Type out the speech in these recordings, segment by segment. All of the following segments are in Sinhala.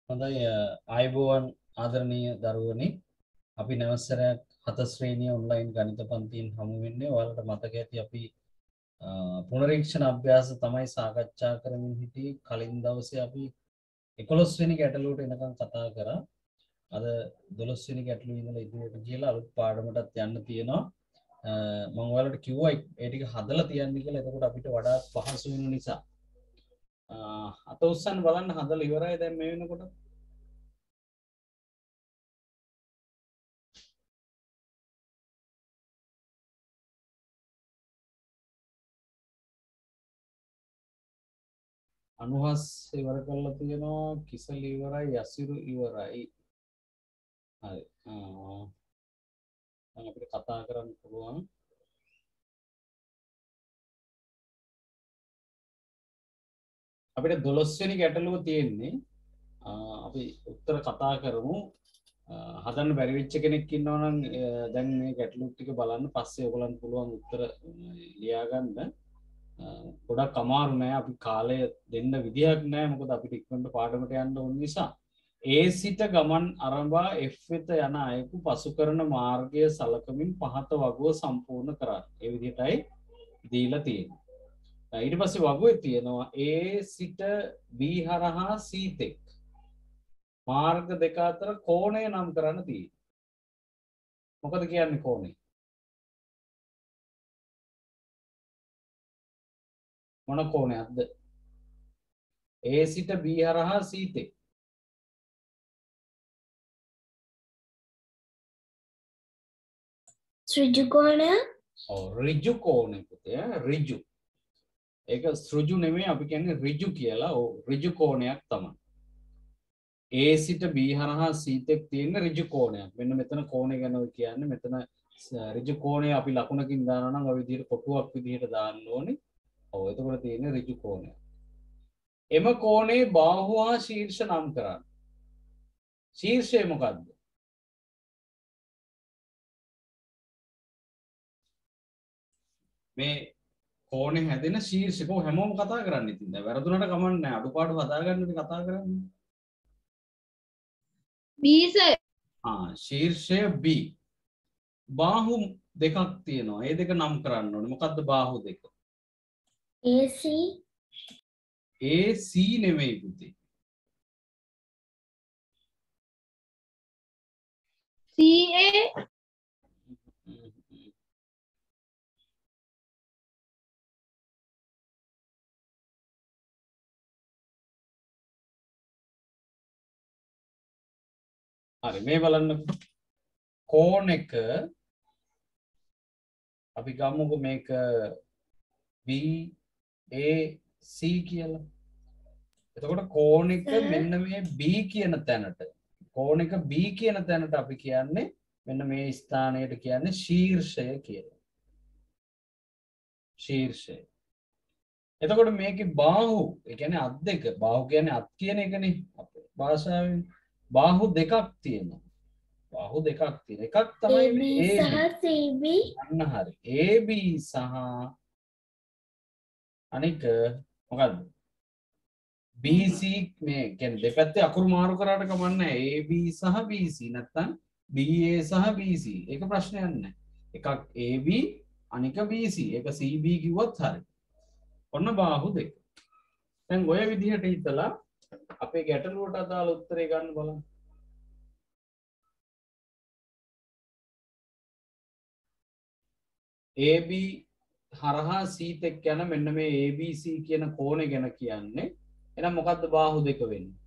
හොඳයි ආයුබෝවන් ආදරණීය දරුවනි අපි නැවසරයක් 7 ශ්‍රේණිය ඔන්ලයින් ගණිත පන්තියෙන් හමු වෙන්නේ ඔයාලට මතක ඇති අපි පුනරීක්ෂණ අභ්‍යාස තමයි සාකච්ඡා කරමින් හිටියේ කලින් දවසේ අපි 11 වෙනි ගැටලුවට එනකම් කතා කරා අද 12 වෙනි ගැටලුවේ ඉඳලා ඉදිරියට ගිහලා අලුත් පාඩමටත් යන්න තියෙනවා මම ඔයාලට කිව්වා ඒ ටික හදලා තියන්න කියලා එතකොට අපිට වඩා පහසු වෙන නිසා අත උස්සන්න බලන්න හදලා ඉවරයි දැන් මේ වෙනකොට අනුහස් ඉවර කරලා තියෙනවා කිසල ඉවරයි යසිරු ඉවරයි හරි දැන් අපිට කතා කරන්න පුළුවන් අපිට 12 වෙනි ගැටලුව තියෙන්නේ අපි උත්තර කතා කරමු හදන්න බැරි වෙච්ච කෙනෙක් ඉන්නවා නම් දැන් මේ ගැටලු ටික බලන්න පස්සේ ඔයගලන්ට පුළුවන් උත්තර ලියා ගන්න ගොඩක් අමාරු නෑ අපි කාලය දෙන්න විදිහක් නෑ මොකද අපිට ඉක්මනට පාඩමට යන්න ඕන නිසා A සිට ගමන් අරඹා F වෙත යන අයෙකු පසු කරන මාර්ගය සලකමින් පහත වගුව සම්පූර්ණ කරන්න. ඒ විදිහටයි දීලා තියෙන්නේ. ඊට පස්සේ වගුවේ තියෙනවා A සිට B හරහා C තෙක් මාර්ග දෙක අතර කෝණය නම් කරන්න තියෙන්නේ. මොකද කියන්නේ කෝණය? මොන කෝණයක්ද? A සිට B හරහා C තෙක්. ඍජු කෝණය. ඔව් ඍජු කෝණය පුතේ ඍජු. ඒක සෘජු නෙමෙයි අපි කියන්නේ ඍජු කියලා. ඔව් ඍජු කෝණයක් තමයි. A සිට B හරහා C තෙක් තියෙන ඍජු කෝණයක්. මෙන්න මෙතන කෝණය ගැන ඔය කියන්නේ මෙතන ඍජු කෝණය අපි ලකුණකින් දානවා නම් ඔය විදිහට කොටුවක් විදිහට දාන්න ඕනේ. ඔව් එතකොට තියෙන්නේ ඍජු කෝණය. එම කෝණේ බාහුව හා ශීර්ෂ නම් කරන්න. ශීර්ෂය මොකද්ද? මේ කෝණේ හැදෙන ශීර්ෂක හැමෝම කතා කරන්නේ ඉතින් දැන් වැරදුනට කමක් නැහැ අඩුපාඩු හදාගන්න කතා කරන්නේ. B sir. ශීර්ෂය B. බාහු දෙකක් තියෙනවා. ඒ දෙක නම් කරන්න ඕනේ. මොකද්ද බාහු දෙක? AC AC නෙමෙයි පුතේ. CA හරි මේ බලන්න කෝණ එක අපි ගමුකෝ මේක BAC කියලා. එතකොට කෝණ එක මෙන්න මේ B කියන තැනට කෝණ එක B කියන තැනට අපි කියන්නේ මෙන්න මේ ස්ථානයට කියන්නේ ශීර්ෂය කියලා. ශීර්ෂය. එතකොට මේකේ බාහු ඒ කියන්නේ අත් දෙක බාහු කියන්නේ අත් කියන එකනේ අපේ භාෂාවෙන් බාහු දෙකක් තියෙනවා. බාහු දෙකක් තියෙන එකක් තමයි මේ AB සහ CB. අන්න හරි. AB සහ අනික මොකද්ද? BC මේ කියන්නේ දෙපැත්තේ අකුරු මාරු කරාට කමක් නැහැ. AB සහ BC නැත්තම් BA සහ BC. ඒක ප්‍රශ්නයක් නැහැ. එකක් AB අනික BC. ඒක CB කිව්වත් හරි. ඔන්න බාහු දෙක. දැන් ඔය විදිහට හිතලා අපේ ගැටලුවට අදාළ උත්තරේ ගන්න බලන්න. AB හරහා C තෙක් යන මෙන්න මේ ABC කියන කෝණය ගැන කියන්නේ. එහෙනම් මොකද්ද බාහු දෙක වෙන්නේ?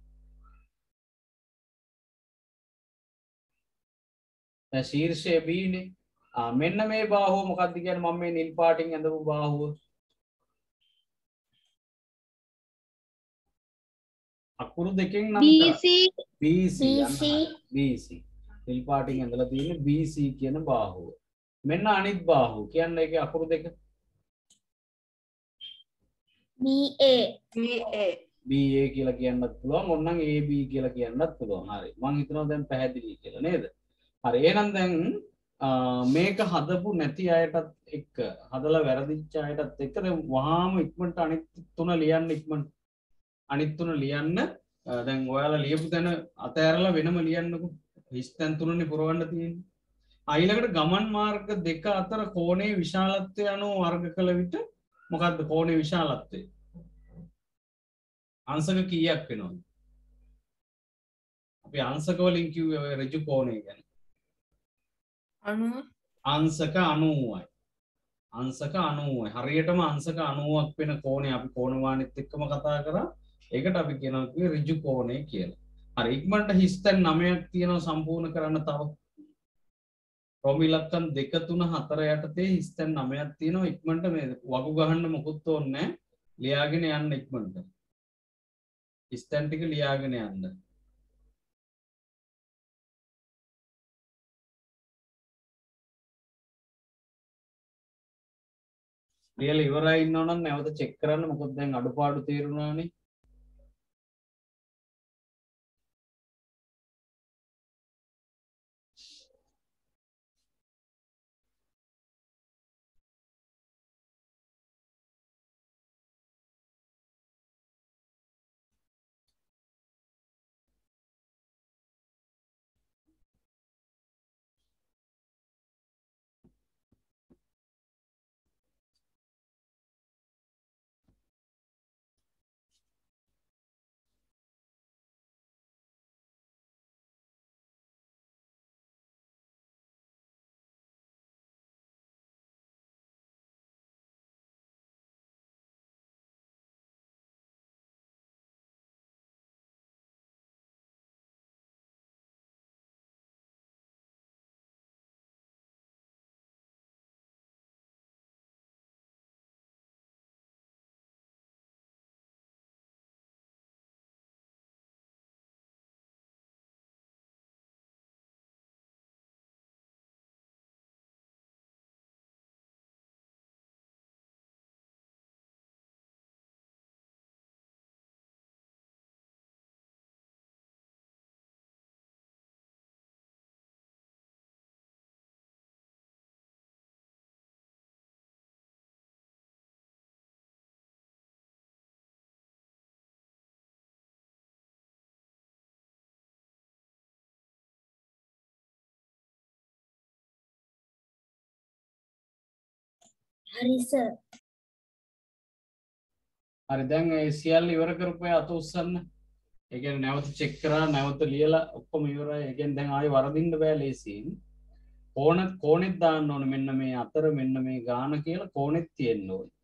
දැන් ශීර්ෂය B නේ. මෙන්න මේ බාහුව මොකද්ද කියන්නේ මම මේ නිල් පාටින් ඇඳපු බාහුව. අකුරු දෙකෙන් නම් BC BC BC BC නිල් පාටින් ඇඳලා තියෙන්නේ BC කියන බාහුව. මෙන්න අනිත් බාහුව කියන්නේ ඒකේ අකුරු දෙක BA BA කියලා කියන්නත් පුළුවන් ඕනනම් AB කියලා කියන්නත් පුළුවන්. හරි. මම හිතනවා දැන් පැහැදිලි කියලා නේද? හරි. එහෙනම් දැන් මේක හදපු නැති අයටත් එක්ක හදලා වැරදිච්ච අයටත් එක්ක දැන් වහාම ඉක්මනට අනිත් තුන ලියන්න ඉක්මනට අනිත් තුන ලියන්න දැන් ඔයාලා ලියපු තැන අතෑරලා වෙනම ලියන්නකෝ. හිස් තැන් තුනනේ පුරවන්න තියෙන්නේ. ඊළඟට ගමන් මාර්ග දෙක අතර කෝණයේ විශාලත්වය අනුව වර්ග කළ විට මොකද්ද කෝණයේ විශාලත්වය? අංශක කීයක් වෙනවද? අපි අංශක වලින් කිව්වේ ඔය ඍජු කෝණය ගැන. 90 අංශක 90යි. අංශක 90යි. හරියටම අංශක 90ක් වෙන කෝණය අපි කෝණවානිත් එක්කම කතා කරා. ඒකට අපි කියනවා කිව්වේ ඍජු කෝණය කියලා. හරි ඉක්මනට හිස් තැන් 9ක් තියෙනවා සම්පූර්ණ කරන්න තව. රෝම ඉලක්කම් 2 3 4 යටතේ හිස් තැන් 9ක් තියෙනවා ඉක්මනට මේ වගු ගහන්න මොකුත් ඕනේ නැහැ. ලියාගෙන යන්න ඉක්මනට. හිස් තැන් ටික ලියාගෙන යන්න. ලියලා ඉවරයි ඉන්නවනම් නැවත චෙක් කරන්න මොකද දැන් අඩුපාඩු තේරුණානේ. හරි සර්. හරි දැන් ඒ සියල්ල ඉවර කරපු අය අත උස්සන්න. ඒ කියන්නේ නැවත චෙක් කරලා නැවත ලියලා ඔක්කොම ඉවරයි. ඒ කියන්නේ දැන් ආයෙ වරදින්න බෑ ලේසියෙන්. කෝණෙත් දාන්න ඕනේ මෙන්න මේ අතර මෙන්න මේ ගාන කියලා කෝණෙත් තියෙන්න ඕනේ.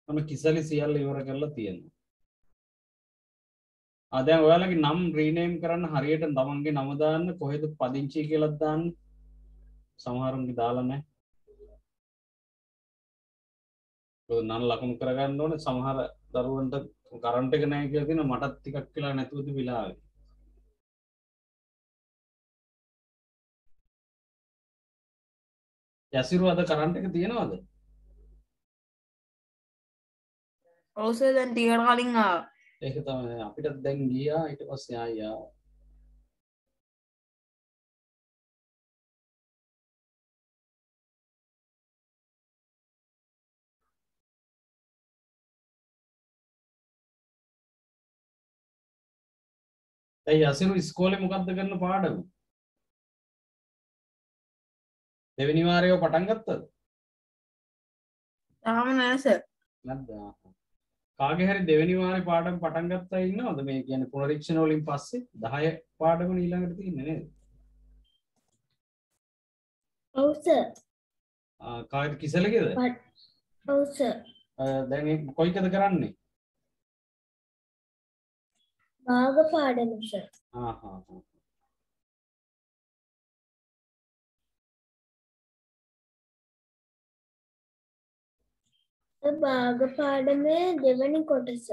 මම කිසලි සියල්ල ඉවර කරලා තියෙනවා. දැන් ඔයාලගේ නම් රීනේම් කරන්න හරියට තමන්ගේ නම දාන්න කොහෙද පදිංචි කියලා දාන්න. සමහරුන්ගේ දාලා නැහැ. නන් ලකුණු කරගන්න ඕනේ සමහර දරුවන්ට කරන්ට් එක නැහැ කියලා තියෙන මටත් ටිකක් කියලා නැතුව තිබිලාවේ. යසිරු අද කරන්ට් එක තියෙනවද? ඔව් සර් දැන් ටිකට කලින් ආවා. ඒක තමයි අපිටත් දැන් ගියා ඊට පස්සේ ආයා. දැන් යසිරු ඉස්කෝලේ මොකද්ද කරන පාඩම? දෙවෙනි වාරයව පටන් ගත්තද? තාම නෑ සර්. නැද්ද? කාගේ හරි දෙවෙනි වාරේ පාඩම් පටන් ගත්තා ඉන්නවද? මේ කියන්නේ පුනරීක්ෂණ වලින් පස්සේ 10 පාඩම ඊළඟට තියෙන්නේ නේද? ඔව් සර්. කාගෙද කිසලගේද? ඔව් සර්. දැන් ඒ කොයිකද කරන්නේ? භාග පාඩම සර්. භාග පාඩමේ දෙවැනි කොටස.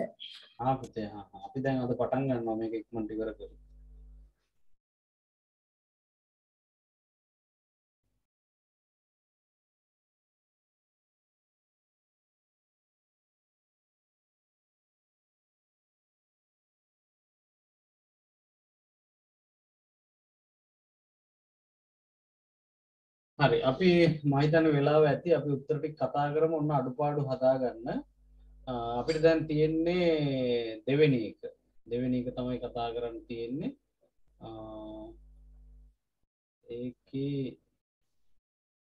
පුතේ අපි දැන් අද පටන් ගන්නවා මේක ඉක්මනට ඉවර කරමු. හරි අපි මම හිතන්නේ වෙලාව ඇති අපි උත්තර ටික කතා කරමු ඔන්න අඩුපාඩු හදාගන්න. අපිට දැන් තියෙන්නේ දෙවෙනි එක. දෙවෙනි එක තමයි කතා කරන්න තියෙන්නේ. ඒකේ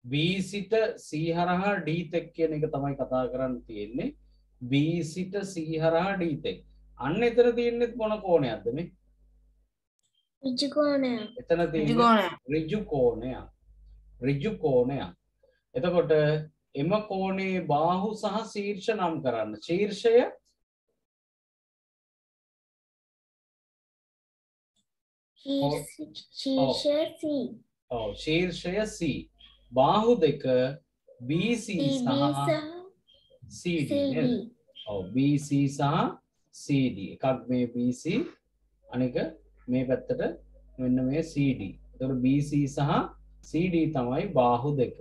B සිට C හරහා D තෙක් කියන එක තමයි කතා කරන්න තියෙන්නේ. B සිට C හරහා D තෙක්. අන්න එතන තියෙන්නේ මොන කෝණයක්ද මේ? ඍජු කෝණයක්. එතන තියෙන්නේ ඍජු කෝණයක්. ඍජු කෝණයක්. එතකොට එම කෝණේ බාහු සහ ශීර්ෂ නම් කරන්න. ශීර්ෂය ශීර්ෂය C. ඔව් ශීර්ෂය C. බාහු දෙක BC සහ CD නේද? ඔව් BC සහ CD. එකක් මේ BC අනික මේ පැත්තට මෙන්න මේ CD. එතකොට BC සහ CD තමයි බාහු දෙක.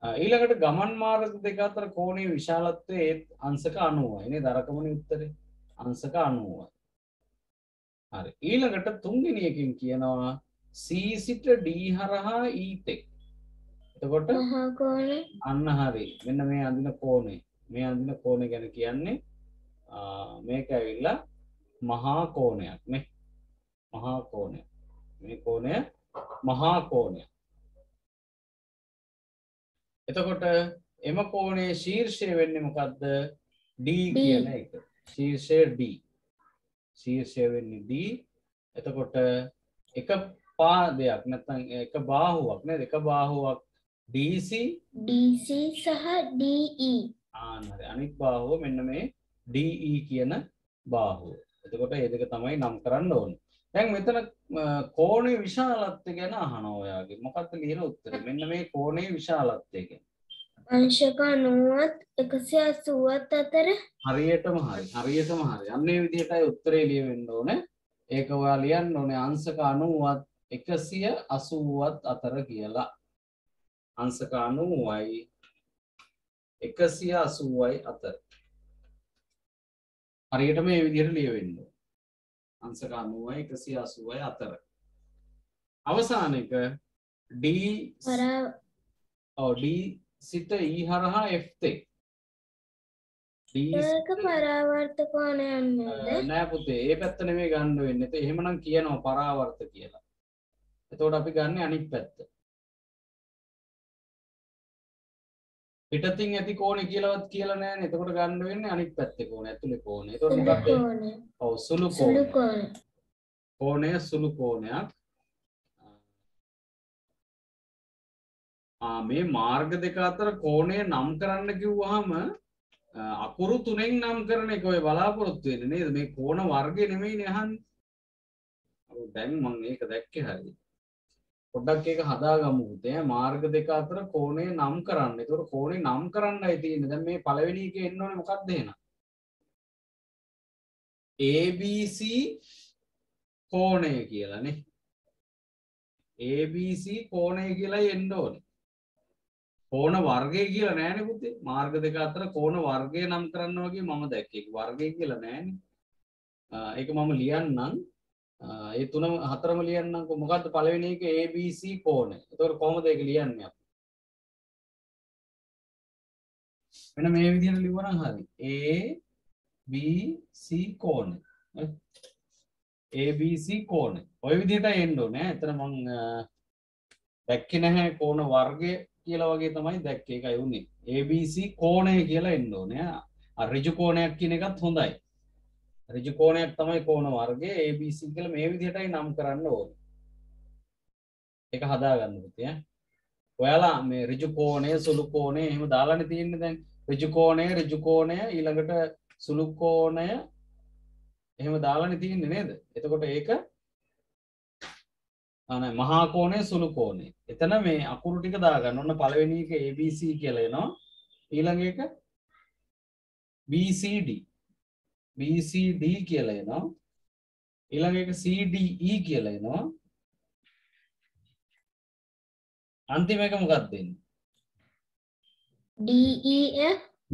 ඊළඟට ගමන් මාර්ග දෙක අතර කෝණයේ විශාලත්වය අංශක 90යි නේද? අරකමනේ උත්තරේ. අංශක 90යි. හරි. ඊළඟට තුන්වෙනි එකෙන් කියනවා C සිට D හරහා E තෙක්. එතකොට මහා කෝණය. අන්න හරි. මෙන්න මේ අඳින කෝණය. මේ අඳින කෝණය ගැන කියන්නේ මේක ඇවිල්ලා මහා කෝණයක් නේ. මහා කෝණය. මේ කෝණය මහා කෝණය. එතකොට එම කෝණයේ ශීර්ෂය වෙන්නේ මොකද්ද? D කියන එක. ශීර්ෂය D. ශීර්ෂය වෙන්නේ D. එතකොට එක පාදයක් නැත්නම් එක බාහුවක් නේද? එක බාහුවක් DC සහ DE. හරි. අනිත් බාහුව මෙන්න මේ DE කියන බාහුව. එතකොට මේ දෙක තමයි නම් කරන්න ඕනේ. දැන් මෙතන කෝණයේ විශාලත්වය ගැන අහනවා ඔයාගෙන්. මොකක්ද ලියන උත්තරේ? මෙන්න මේ කෝණයේ විශාලත්වය ගැන. අංශක 90ත් 180ත් අතර. හරියටම හරි. හරියටම හරි. අන්න ඒ විදිහටයි උත්තරේ ලියවෙන්න ඕනේ. ඒක ඔයා ලියන්න ඕනේ අංශක 90ත් 180ත් අතර කියලා. අංශක 90යි 180යි අතර. හරියටම මේ විදිහට ලියවෙන්න ඕනේ. අංශක 90යි 180යි අතර. අවසාන එක D D සිට E හරහා F තෙක්. ඒක පරාවර්ත කෝණයක් නේද? නෑ පුතේ, ඒ පැත්ත නෙමෙයි ගන්න වෙන්නේ. ඒක එහෙමනම් කියනවා පරාවර්ත කියලා. එතකොට අපි ගන්න අනිත් පැත්ත. පිටතින් ඇති කෝණය කියලාවත් කියලා නෑනේ. එතකොට ගන්න වෙන්නේ අනිත් පැත්තේ කෝණය, ඇතුලේ කෝණය. එතකොට මොකක්ද? ඔව් සුළු කෝණය. කෝණය සුළු කෝණයක්. මේ මාර්ග දෙක අතර කෝණය නම් කරන්න කිව්වහම අකුරු තුනෙන් නම් කරන එක ඔය බලාපොරොත්තු වෙන්නේ නේද? මේ කෝණ වර්ගය නෙමෙයිනේ අහන්නේ. දැන් මම ඒක දැක්කේ හරියට. පොඩ්ඩක් ඒක හදාගමු පුතේ. මාර්ග දෙක අතර කෝණය නම් කරන්න. ඒතකොට කෝණේ නම් කරන්නයි තියෙන්නේ. දැන් මේ පළවෙනි එකේ එන්න ඕනේ මොකක්ද එහෙනම්? ABC කෝණය කියලා නේ. ABC කෝණය කියලායි එන්න ඕනේ. කෝණ වර්ගය කියලා නෑනේ පුතේ. මාර්ග දෙක අතර කෝණ වර්ගය නම් කරන්න වගේ මම දැක්කේ. ඒක වර්ගය කියලා නෑනේ. ඒක මම ලියන්නම්. ඒ තුනම හතරම ලියන්නම්කො. මොකද්ද පළවෙනි එක? ABC කෝණය. එතකොට කොහොමද ඒක ලියන්නේ අපි? මෙන්න මේ විදිහට ලිව්වනම් හරි. ABC කෝණය. ABC කෝණය. ඔය විදිහටයි එන්න ඕනේ. එතන මම දැක්කේ නැහැ කෝණ වර්ගය කියලා වගේ තමයි දැක්කේ. ඒකයි උනේ. ABC කෝණය කියලා එන්න ඕනේ. ඍජු කෝණයක් කියන එකත් හොඳයි. ඍජු කෝණයක් තමයි කෝණ වර්ගය. ABC කියලා මේ විදිහටයි නම් කරන්න ඕනේ. ඒක හදාගන්න පුතේ. ඔයාලා මේ ඍජු කෝණය, සුළු කෝණය එහෙම දාලානේ තියෙන්නේ දැන්. ඍජු කෝණය ඊළඟට සුළු කෝණය එහෙම දාලානේ තියෙන්නේ නේද? එතකොට ඒක නෑ මහා කෝණය, සුළු කෝණය. එතන මේ අකුරු ටික දාගන්න. ඔන්න පළවෙනි එක ABC කියලා එනවා. ඊළඟ එක BCD. BCD කියලා එනවා. ඊළඟ එක CDE කියලා එනවා. අන්තිම එක මොකක්ද දෙන්නේ?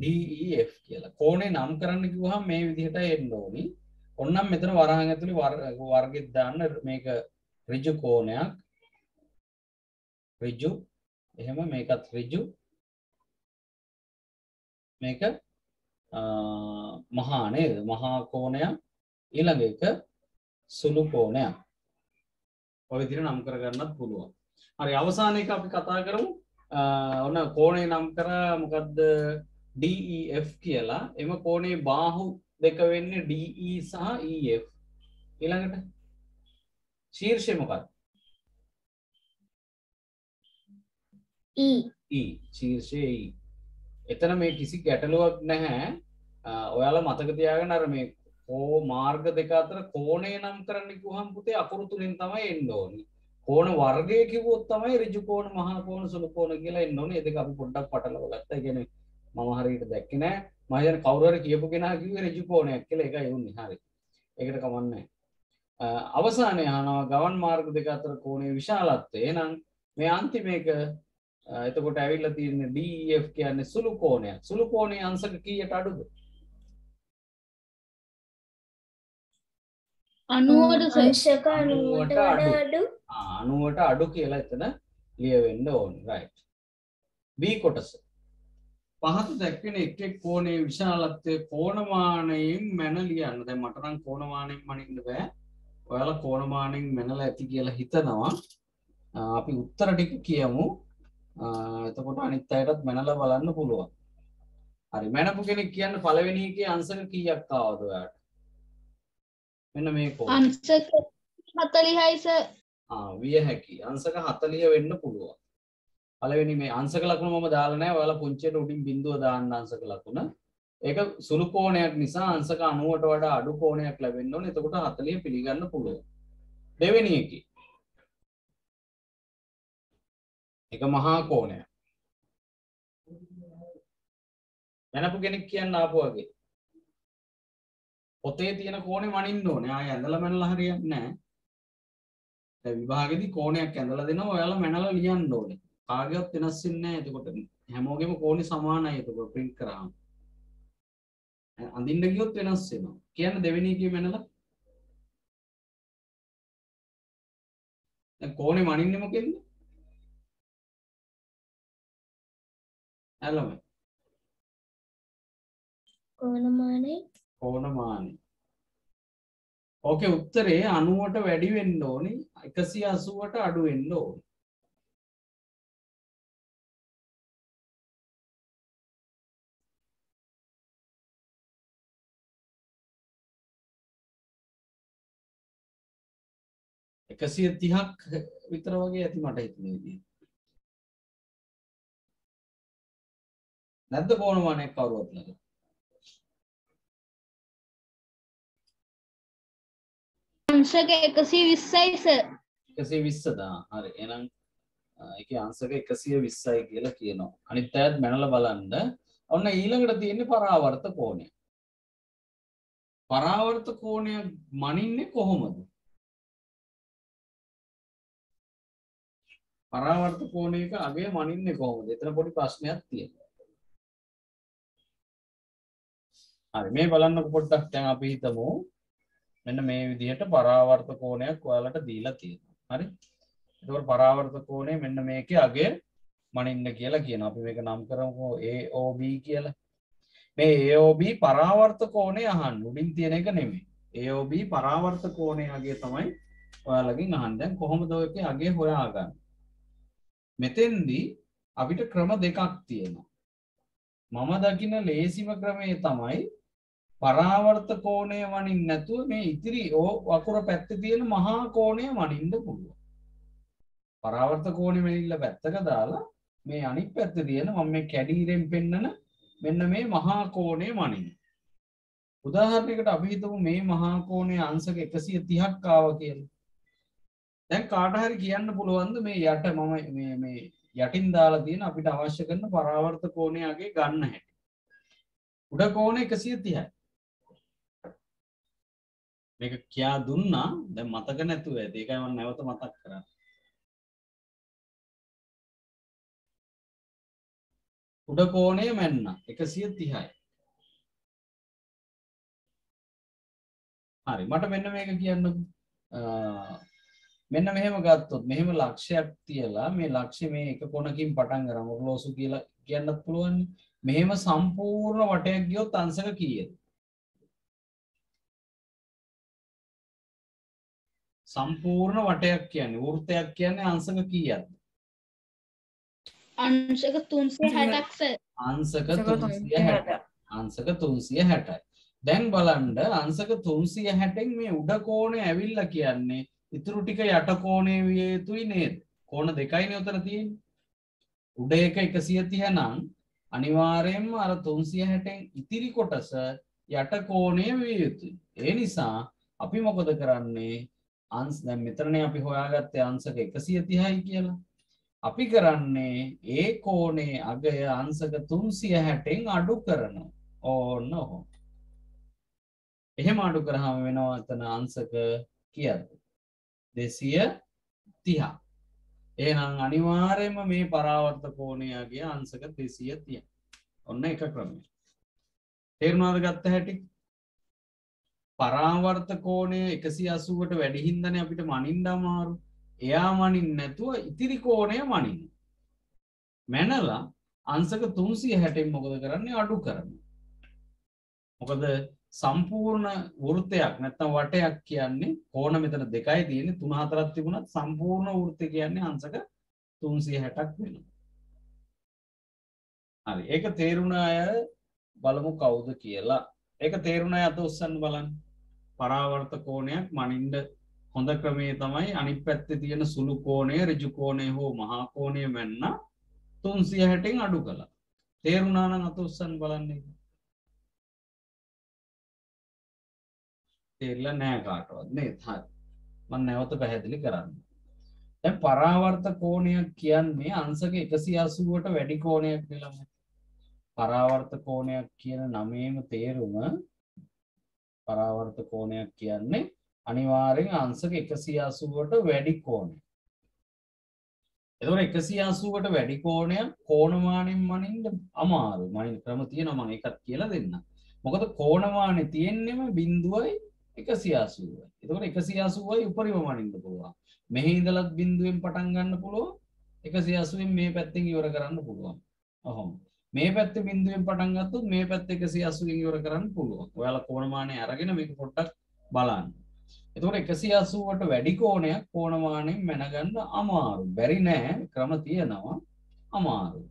DEF කියලා. කෝණේ නම් කරන්න කිව්වහම මේ විදිහට එන්න ඕනි. ඔන්නම් මෙතන වරහන් ඇතුලේ වර්ගෙත් දාන්න. මේක ඍජු කෝණයක්. ඍජු. එහෙම මේකත් ඍජු. මේක මහා නේද? මහා කෝණයක්. ඊළඟ එක සුළු කෝණයක්. ඔය විදිහට නම් කර ගන්නත් පුළුවන්. හරි අවසාන එක අපි කතා කරමු. ඔන්න කෝණේ නම් කරා මොකද්ද DEF කියලා. එම කෝණේ බාහු දෙක වෙන්නේ DE සහ EF. ඊළඟට ශීර්ෂය මොකක්ද? E. E. ශීර්ෂය E. එතන මේ කිසි ගැටලුවක් නැහැ. ඔයාලා මතක තියාගන්න අර මේ මාර්ග දෙක අතර කෝණය නම් කරන්න කිව්වහම පුතේ අකුරු තුනෙන් තමයි එන්න ඕනේ. කෝණ වර්ගය කිව්වොත් තමයි ඍජු කෝණ, මහා කෝණ, සුළු කෝණ කියලා එන්න ඕනේ. ඒ දෙක අපි පොඩ්ඩක් පටලවා ගත්තා. ඒ කියන්නේ මම හරියට දැක්කේ නෑ. මම හිතන්නේ කවුරු හරි කියපු කෙනා කිව්වේ ඍජු කෝණයක් කියලා. ඒකයි වුනේ. හරි. ඒකට කමන්නේ අවසානයේ අහනවා ගවන් මාර්ග දෙක අතර කෝණයේ විශාලත්වය. එහෙනම් මේ අන්තිම එක එතකොට ඇවිල්ලා තියෙන්නේ DEF කියන්නේ සුළු කෝණයක්. සුළු කෝණයේ අංශක කීයට අඩුද? 90ට අංශක 90ට වඩා අඩු. 90ට අඩු කියලා එතන ලියවෙන්න ඕනේ. right. B කොටස. පහත දැක්වෙන එක් එක් කෝණයේ විශාලත්වය කෝණමානයෙන් මැන ලියන්න. දැන් මට නම් කෝණමානයෙන් මනින්න බෑ. ඔයාලා කෝණමානයෙන් මැනලා ඇති කියලා හිතනවා. අපි උත්තර ටික කියමු. එතකොට අනිත් අයටත් මැනලා බලන්න පුළුවන්. හරි මැනපු කෙනෙක් කියන්න පළවෙනි එකේ අංශක කීයක් ආවද ඔයාලට? මෙන්න මේ කෝණ. අංශක 40යි සර්. විය හැකි. අංශක 40 වෙන්න පුළුවන්. පළවෙනි මේ අංශක ලකුණ මම දාලා නැහැ. ඔයාලා පුංචියට උඩින් බිඳුව දාන්න අංශක ලකුණ. ඒක සුළු කෝණයක් නිසා අංශක 90ට වඩා අඩු කෝණයක් ලැබෙන්න ඕනේ. එතකොට 40 පිළිගන්න පුළුවන්. දෙවෙනි එකේ. ඒක මහා කෝණයක්. මැනපු කෙනෙක් කියන්න ආපු වගේ. පොතේ තියෙන කෝණේ මනින්න ඕනේ. ආය ඇඳලා මැනලා හරියන්නේ නැහැ. දැන් විභාගෙදි කෝණයක් ඇඳලා දෙනවා. ඔයාලා මැනලා ලියන්න ඕනේ. කාගේවත් වෙනස් වෙන්නේ නැහැ. එතකොට හැමෝගෙම කෝණේ සමානයි. එතකොට print කරාම. අඳින්න ගියොත් වෙනස් වෙනවා. කියන්න දෙවෙනි එකේ මැනලා. දැන් කෝණේ මනින්නේ මොකෙන්ද? ඇලම. කෝණමානයි. කෝණමානයි. ඕකේ උත්තරේ 90ට වැඩි වෙන්න ඕනේ 180ට අඩු වෙන්න ඕනේ. එකසිය 30ක් විතර වගේ ඇති මට හිතෙන විදිහට. නැද්ද කෝණමානයක් කවුරුවත් ළඟ? අංශක 120යි සර්. 120ද? හරි. එහෙනම් ඒකේ අංශක 120යි කියලා කියනවා. අනිත් අයත් මැනලා බලන්න. ඔන්න ඊළඟට තියෙන්නේ පරාවර්ත කෝණය. පරාවර්ත කෝණය මනින්නේ කොහොමද? පරාවර්ත කෝණයක අගය මනින්නේ කොහොමද? එතන පොඩි ප්‍රශ්නයක් තියෙනවා. හරි මේ බලන්නකො පොඩ්ඩක් දැන් අපි හිතමු මෙන්න මේ විදිහට පරාවර්ත කෝණයක් ඔයාලට දීලා තියෙනවා. හරි. එතකොට පරාවර්ත කෝණය මෙන්න මේකේ අගය මනින්න කියලා කියනවා. අපි මේක නම් කරමුකෝ AOB කියලා. මේ AOB පරාවර්ත කෝණය අහන්න. උඩින් තියෙන එක නෙමෙයි. AOB පරාවර්ත කෝණය අගය තමයි ඔයාලගෙන් අහන්නේ. දැන් කොහොමද ඔයකේ අගය හොයාගන්නේ? මෙතෙන්දී අපිට ක්‍රම දෙකක් තියෙනවා. මම දකින ලේසිම ක්‍රමය තමයි පරාවර්ත කෝණය වනින්න නැතුව මේ ඉතිරි වකුර පැත්තේ තියෙන මහා කෝණය වනින්න පුළුවන්. පරාවර්ත කෝණය මෙලිල්ල පැත්තක දාලා මේ අනිත් පැත්තේ තියෙන මම මේ කැඩීරෙන් පෙන්නන මෙන්න මේ මහා කෝණය වනින්න. උදාහරණයකට අපි හිතමු මේ මහා කෝණය අංශක 130ක් ආවා කියලා. දැන් කාට හරි කියන්න පුළුවන්ද මේ යට මම මේ යටින් දාලා තියෙන අපිට අවශ්‍ය කරන පරාවර්ත කෝණයගේ ගන්න හැටි. උඩ කෝණය 130යි. මේක කියා දුන්නා දැන් මතක නැතුව ඇති. ඒකයි මම නැවත මතක් කරන්නේ. උඩ කෝණය මෙන්න 130යි. හරි මට මෙන්න මේක කියන්නකෝ. මෙන්න මෙහෙම ගත්තොත් මෙහෙම ලක්ෂයක් තියලා මේ ලක්ෂ්‍ය මේ එක කොනකින් පටන් ගන්න ඔරලෝසු කියලා කියන්නත් පුළුවන්. මෙහෙම සම්පූර්ණ වටයක් ගියොත් අංශක කීයද? සම්පූර්ණ වටයක් කියන්නේ වෘත්තයක් කියන්නේ අංශක කීයක්ද? अंशक 360ක් සර්. අංශක 360. අංශක 360යි. දැන් බලන්න අංශක 360න් මේ උඩ කෝණය ඇවිල්ලා කියන්නේ ඉතුරු ටික යට කෝණය විය යුතුයි නේද? කෝණ දෙකයිනේ උතන තියෙන්නේ. උඩ එක 130 නම් අනිවාර්යයෙන්ම අර 360න් ඉතිරි කොටස යට කෝණය විය යුතුයි. ඒ නිසා අපි මොකද කරන්නේ? දැන් මෙතනනේ අපි හොයාගත්තේ අංශක 130යි කියලා. අපි කරන්නේ ඒ කෝණේ අගය අංශක 360න් අඩු කරනවා. ඕන්න ඔහොම. එහෙම අඩු කරාම වෙනවා එතන අංශක කීයද? 230. එහෙනම් අනිවාර්යයෙන්ම මේ පරාවර්ත කෝණයගේ අංශක 230. ඔන්න එක ක්‍රමයක්. තේරුණාද ගත්ත හැටි? පරාවර්ත කෝණය 180ට වැඩි හින්දානේ අපිට මනින්න අමාරු. එයා මනින්න නැතුව ඉතිරි කෝණය මනින්න. මැනලා අංශක 360න් මොකද කරන්නේ? අඩු කරනවා. මොකද සම්පූර්ණ වෘත්තයක් නැත්නම් වටයක් කියන්නේ කෝණ මෙතන දෙකයි තියෙන්නේ 3 4ක් තිබුණත් සම්පූර්ණ වෘත්තය කියන්නේ අංශක 360ක් වෙනවා. හරි. ඒක තේරුණ අය බලමු කවුද කියලා. ඒක තේරුණ අය අත උස්සන්න බලන්න. පරාවර්ත කෝණයක් මනින්න හොඳ ක්‍රමය තමයි අනිත් පැත්තේ තියෙන සුළු කෝණය, ඍජු කෝණය හෝ මහා කෝණය මෙන්න 360න් අඩු කළා. තේරුණා නම් අත උස්සන්න බලන්න. තේරිලා නැහැ කාටවත් නේද? හරි. මම නැවත පැහැදිලි කරන්න. දැන් පරාවර්ත කෝණයක් කියන්නේ අංශක 180ට වැඩි කෝණයක් කියලා. පරාවර්ත කෝණයක් කියන නමේම තේරුම පරාවර්ත කෝණයක් කියන්නේ අනිවාර්යෙන් අංශක 180ට වැඩි කෝණයක්. එතකොට 180ට වැඩි කෝණයක් කෝණමානෙන් මනින්න අමාරුයි. මනින්න ක්‍රම තියෙනවා මම ඒකත් කියලා දෙන්නම්. මොකද කෝණමානේ තියෙන්නේම බිඳුවයි 180යි. එතකොට 180යි උපරිම මනින්න පුළුවන්. මෙහි ඉඳලත් බිඳුවෙන් පටන් ගන්න පුළුවන්. 180න් මේ පැත්තෙන් ඉවර කරන්න පුළුවන්. ඔහොම. මේ පැත්තේ බිඳුවෙන් පටන් ගත්තොත් මේ පැත්තේ 180න් ඉවර කරන්න පුළුවන්. ඔයාලා කෝණමානේ අරගෙන මේක පොඩ්ඩක් බලන්න. එතකොට 180ට වැඩි කෝණයක් කෝණමානෙන් මැනගන්න අමාරු. බැරි නෑ ක්‍රම තියෙනවා අමාරු.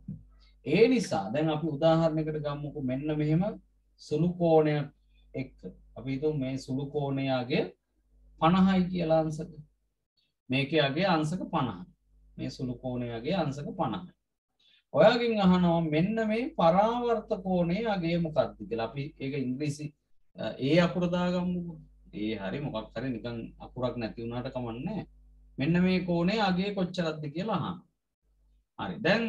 ඒ නිසා දැන් අපි උදාහරණයකට ගමුකෝ මෙන්න මෙහෙම සුළු කෝණයක් එක්ක. අපි හිතමු මේ සුළු කෝණයගේ 50යි කියලා අංශක. මේකේ අගේ අංශක 50යි. මේ සුළු කෝණයගේ අංශක 50යි. ඔයාගෙන් අහනවා මෙන්න මේ පරාවර්ත කෝණයේ අගේ මොකක්ද කියලා. අපි ඒක ඉංග්‍රීසි ඒ අකුර දාගමුකෝ. ඒ හරි මොකක් හරි නිකන් අකුරක් නැති වුණාට කමන්නේ නැහැ. මෙන්න මේ කෝණයේ අගේ කොච්චරද කියලා අහනවා. හරි. දැන්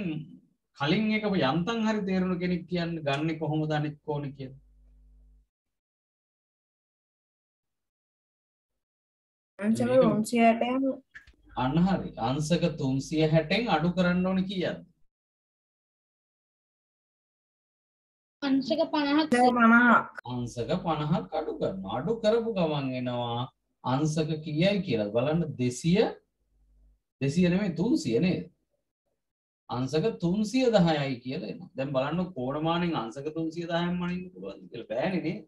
කලින් එක යන්තම් හරි තේරුණ කෙනෙක් කියන්නේ ගන්නෙ කොහොමද අනිත් කෝණේ කියලා? අංශක 360න් අන්න හරි. අංශක 360න් අඩු කරන්න ඕනේ කීයද? अंशक 50ක් 50ක් අංශක 50ක් අඩු කරනවා. අඩු කරපු ගමන් එනවා අංශක කීයයි කියලා බලන්න 200 නෙමෙයි 300 නේද? අංශක 310යි කියලා එනවා. දැන් බලන්න කෝණමානෙන් අංශක 310න් මනින්න පුළුවන්ද කියලා බෑනේ නේද?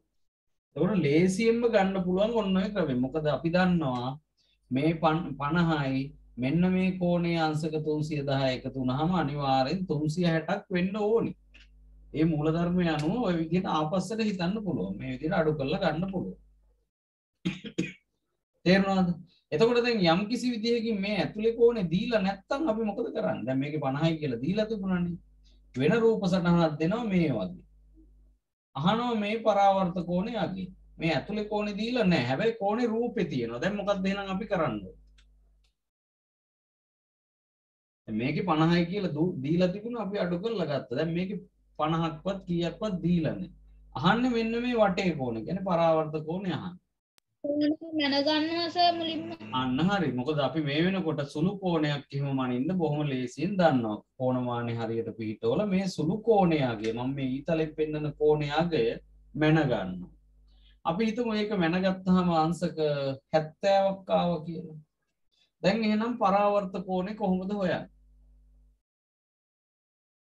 ඒකට ලේසියෙන්ම ගන්න පුළුවන් ඔන්න ඔය ක්‍රමෙ. මොකද අපි දන්නවා මේ 50යි මෙන්න මේ කෝණයේ අංශක 310 එකතු වුනහම අනිවාර්යෙන් 360ක් වෙන්න ඕනි. ඒ මූලධර්මය අනුව ඔය විදිහට ආපස්සට හිතන්න පුළුවන්. මේ විදිහට අඩු කරලා ගන්න පුළුවන්. තේරුණාද? එතකොට දැන් යම් කිසි විදිහකින් මේ ඇතුලේ කෝණේ දීලා නැත්තම් අපි මොකද කරන්නේ? දැන් මේකේ 50යි කියලා දීලා තිබුණානේ. වෙන රූප සටහනක් දෙනවා මේ වගේ. අහනවා මේ පරාවර්ත කෝණේ අගේ. මේ ඇතුලේ කෝණේ දීලා නැහැ. හැබැයි කෝණේ රූපේ තියෙනවා. දැන් මොකක්ද එහෙනම් අපි කරන්නේ? මේකේ 50යි කියලා දීලා තිබුණා අපි අඩු කරලා ගත්තා. දැන් මේකේ 50ක්වත් කීයක්වත් දීලා නැහැ. අහන්නේ මෙන්න මේ වටේ කෝණේ. කියන්නේ පරාවර්ත කෝණේ අහන්නේ. මැනගන්නවා සර් මුලින්ම. අන්න හරි. මොකද අපි මේ වෙනකොට සුළු කෝණයක් එහෙම මනින්න බොහොම ලේසියෙන් දන්නවා. කෝණමානේ හරියට පිහිටවල මේ සුළු කෝණයගේ මම මේ ඊතලෙන් පෙන්නන කෝණයගේ මැන ගන්නවා. අපි හිතමු මේක මැනගත්තාම අංශක 70ක් ආවා කියලා. දැන් එහෙනම් පරාවර්ත කෝණේ කොහොමද හොයන්නේ?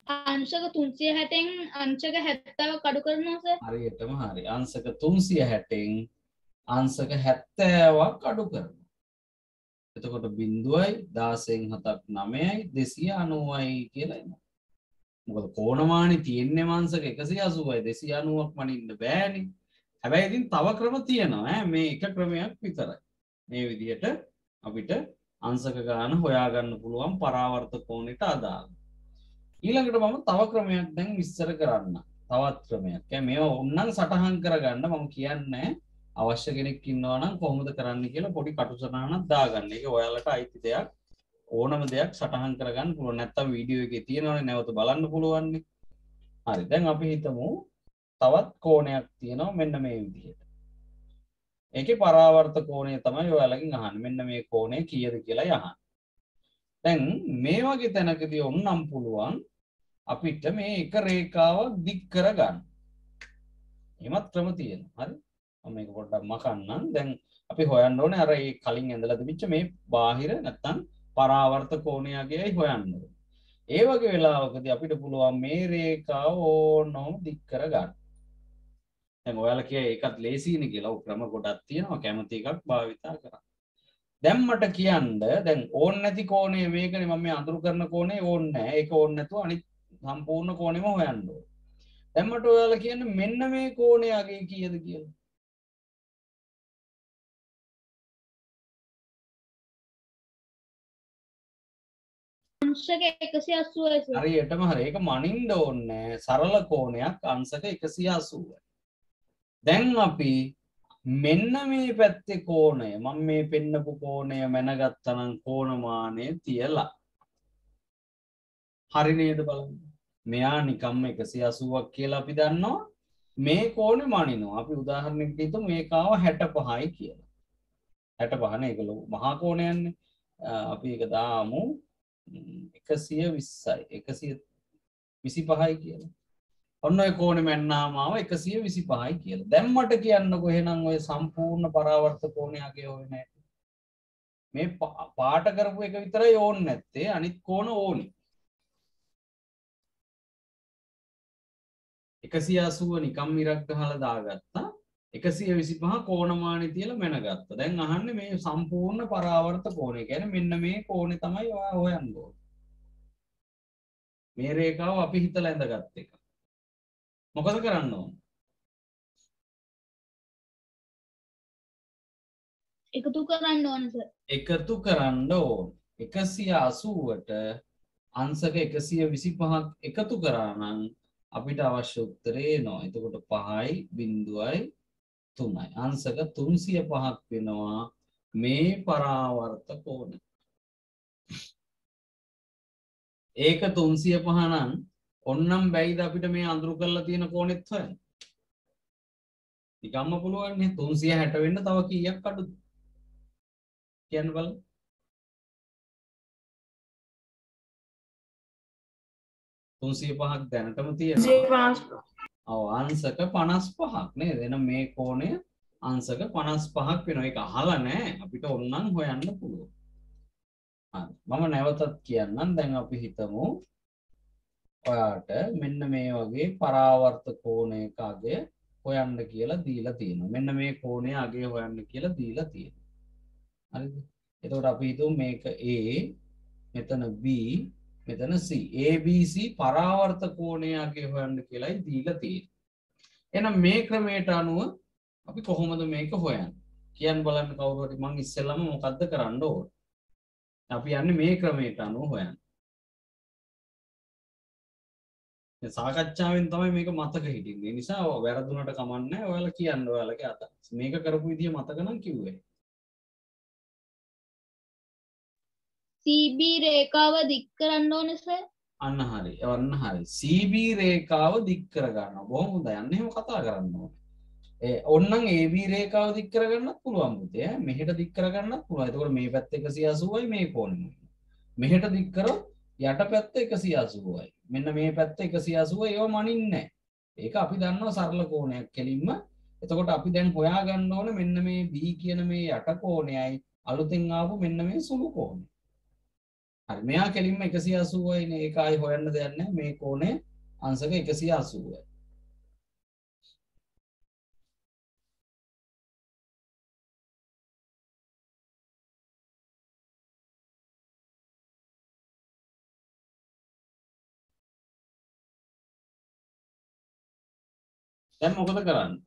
अंशक 360න් अंशක 70ක් අඩු කරනවා සර්. හරියටම හරි. අංශක 360න් අංශක 70ක් අඩු කරනවා. එතකොට 0යි 16න් 7ක් 9යි 290යි කියලා එනවා. මොකද කෝණමානි තියෙන්නේ මාංශක 180යි 290ක් මනින්න බෑනේ. හැබැයි ඉතින් තව ක්‍රම තියෙනවා ඈ මේ එක ක්‍රමයක් විතරයි. මේ විදිහට අපිට අංශක ගාන හොයාගන්න පුළුවන් පරාවර්ත කෝණයට අදාළ. ඊළඟට මම තව ක්‍රමයක් දැන් විස්තර කරන්න. තවත් ක්‍රමයක්. මේවා ඕනනම් සටහන් කරගන්න මම කියන්නේ අවශ්‍ය කෙනෙක් ඉන්නවා නම් කොහොමද කරන්න කියලා පොඩි කටුසටහනක් දාගන්න. ඒක ඔයාලට අයිති දෙයක්. ඕනම දෙයක් සටහන් කරගන්න පුළුවන්. නැත්තම් වීඩියෝ එකේ තියෙනවනේ නැවත බලන්න පුළුවන් නේ. හරි. දැන් අපි හිතමු තවත් කෝණයක් තියෙනවා මෙන්න මේ විදිහට. ඒකේ පරාවර්ත කෝණය තමයි ඔයාලගෙන් අහන්නේ. මෙන්න මේ කෝණය කීයද කියලා අහන්නේ. දැන් මේ වගේ තැනකදී ඔන්නම් පුළුවන් අපිට මේ එක රේඛාවක් දික් කරගන්න. එහෙමත් ක්‍රම තියෙනවා. හරි. මම මේක පොඩ්ඩක් මකන්නම්. දැන් අපි හොයන්න ඕනේ අර ඒ කලින් ඇඳලා තිබිච්ච මේ බාහිර නැත්තම් පරාවර්ත කෝණයගේයි හොයන්න ඕනේ. ඒ වගේ වෙලාවකදී අපිට පුළුවන් මේ රේඛාව ඕනම දික් කරගන්න. දැන් ඔයාලා කිය ඒකත් ලේසියිනේ කියලා. ක්‍රම ගොඩක් තියෙනවා. කැමති එකක් භාවිතා කරන්න. දැන් මට කියන්න දැන් ඕන් නැති කෝණය මේකනේ මම මේ අඳුරු කරන කෝණය ඕන්නේ නැහැ. ඒක ඕන්නේ නැතුව අනිත් සම්පූර්ණ කෝණෙම හොයන්න ඕනේ. දැන් මට ඔයාලා කියන්න මෙන්න මේ කෝණයගේ කීයද කියලා. අංශක 180යි සර්. හරියටම හරි. ඒක මනින්න ඕනේ සරල කෝණයක් අංශක 180යි. දැන් අපි මෙන්න මේ පැත්තේ කෝණය මම මේ පෙන්නපු කෝණය මැනගත්තා නම් කෝණමානය තියලා. හරි නේද බලන්න. මෙයා නිකම්ම 180ක් කියලා අපි දන්නවා. මේ කෝණය මනිනවා. අපි උදාහරණයක් දෙමු මේකාව 65යි කියලා. 65 නේ ඒක ලොකු මහා කෝණයන්නේ. අපි ඒක දාමු 120යි 125යි කියලා. ඔන්න ඔය කෝණෙ මැන්නාම ආව 125යි කියලා. දැන් මට කියන්නකෝ එහෙනම් ඔය සම්පූර්ණ පරාවර්ත කෝණයගේ ඕනේ නැහැ. මේ පාට කරපු එක විතරයි ඕනේ නැත්තේ අනිත් කෝණ ඕනි. 180 නිකම් ඉරක් ගහලා දාගත්තා. 125 කෝණමානි තියලා මැනගත්තා. දැන් අහන්නේ මේ සම්පූර්ණ පරාවර්ත කෝණය. කියන්නේ මෙන්න මේ කෝණේ තමයි ඔයා හොයන්න ඕනේ. මේ රේඛාව අපි හිතලා ඇඳගත් එක. මොකද කරන්න ඕන? එකතු කරන්න ඕන සර්. එකතු කරන්න ඕන. 180ට අංශක 125ක් එකතු කරා නම් අපිට අවශ්‍ය උත්තරේ එනවා. එතකොට 5යි 0යි 3යි. අංශක 305ක් වෙනවා මේ පරාවර්ත කෝණය. ඒක 305 නම් ඔන්නම් බැයිද අපිට මේ අඳුරු කරලා තියෙන කෝණෙත් හොයන්න. නිකම්ම පුළුවන් නේ 360 වෙන්න තව කීයක් අඩුද? කියන්න බලන්න. තුන්සිය පහක් දැනටම තියෙනවා. ඔව් අංශක 55ක් නේද? එහෙනම් මේ කෝණය අංශක 55ක් වෙනවා. ඒක අහලා නැහැ. අපිට ඕනනම් හොයන්න පුළුවන්. හරි. මම නැවතත් කියන්නම්. දැන් අපි හිතමු ඔයාට මෙන්න මේ වගේ පරාවර්ත කෝණයක අගය හොයන්න කියලා දීලා තියෙනවා. මෙන්න මේ කෝණයේ අගය හොයන්න කියලා දීලා තියෙනවා. හරිද? එතකොට අපි හිතමු මේක A, මෙතන B, මෙතන C. ABC පරාවර්ත කෝණයේ අගය හොයන්න කියලායි දීලා තියෙන්නේ. එහෙනම් මේ ක්‍රමයට අනුව අපි කොහොමද මේක හොයන්නේ? කියන්න බලන්න කවුරු හරි මං ඉස්සෙල්ලාම මොකද්ද කරන්න ඕන? අපි යන්නේ මේ ක්‍රමයට අනුව හොයන්න. මේ සාකච්ඡාවෙන් තමයි මේක මතක හිටින්නේ. ඒ නිසා වැරදුනට කමක් නැහැ. ඔයාලා කියන්න ඔයාලගේ අදහස්. මේක කරපු විදිය මතක නම් කිව්වේ. CB රේඛාව දික් කරන්න ඕනේ සර්. අන්න හරි. අන්න හරි. CB රේඛාව දික් කර ගන්නවා. බොහොම හොඳයි. අන්න එහෙම කතා කරන්න ඕනේ. ඕන්නම් AB රේඛාව දික් කරගන්නත් පුළුවන් පුතේ. මෙහෙට දික් කරගන්නත් පුළුවන්. එතකොට මේ පැත්ත 180යි මේ කෝණෙම. මෙහෙට දික් කරොත් යට පැත්ත 180යි. මෙන්න මේ පැත්ත 180 ඒව මනින්නේ නැහැ. ඒක අපි දන්නවා සරල කෝණයක් කෙලින්ම. එතකොට අපි දැන් හොයා ගන්න ඕනේ මෙන්න මේ B කියන මේ යට කෝණයයි අලුතෙන් ආපු මෙන්න මේ සුළු කෝණය. හරි මෙයා කෙලින්ම 180යි නේ. ඒක ආයි හොයන්න දෙයක් නැහැ. මේ කෝණය අංශක 180යි. දැන් මොකද කරන්නේ?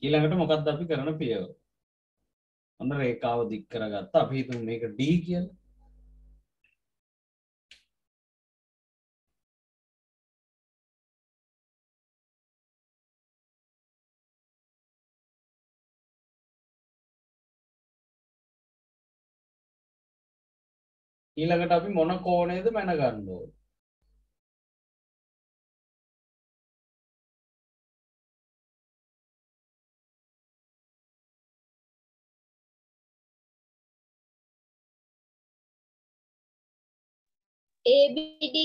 ඊළඟට මොකක්ද අපි කරන පියවර? ඔන්න රේඛාව දික් කරගත්තා. අපි හිතමු මේක D කියලා. ඊළඟට අපි මොන කෝණයද මැන ගන්න ඕනේ? ABD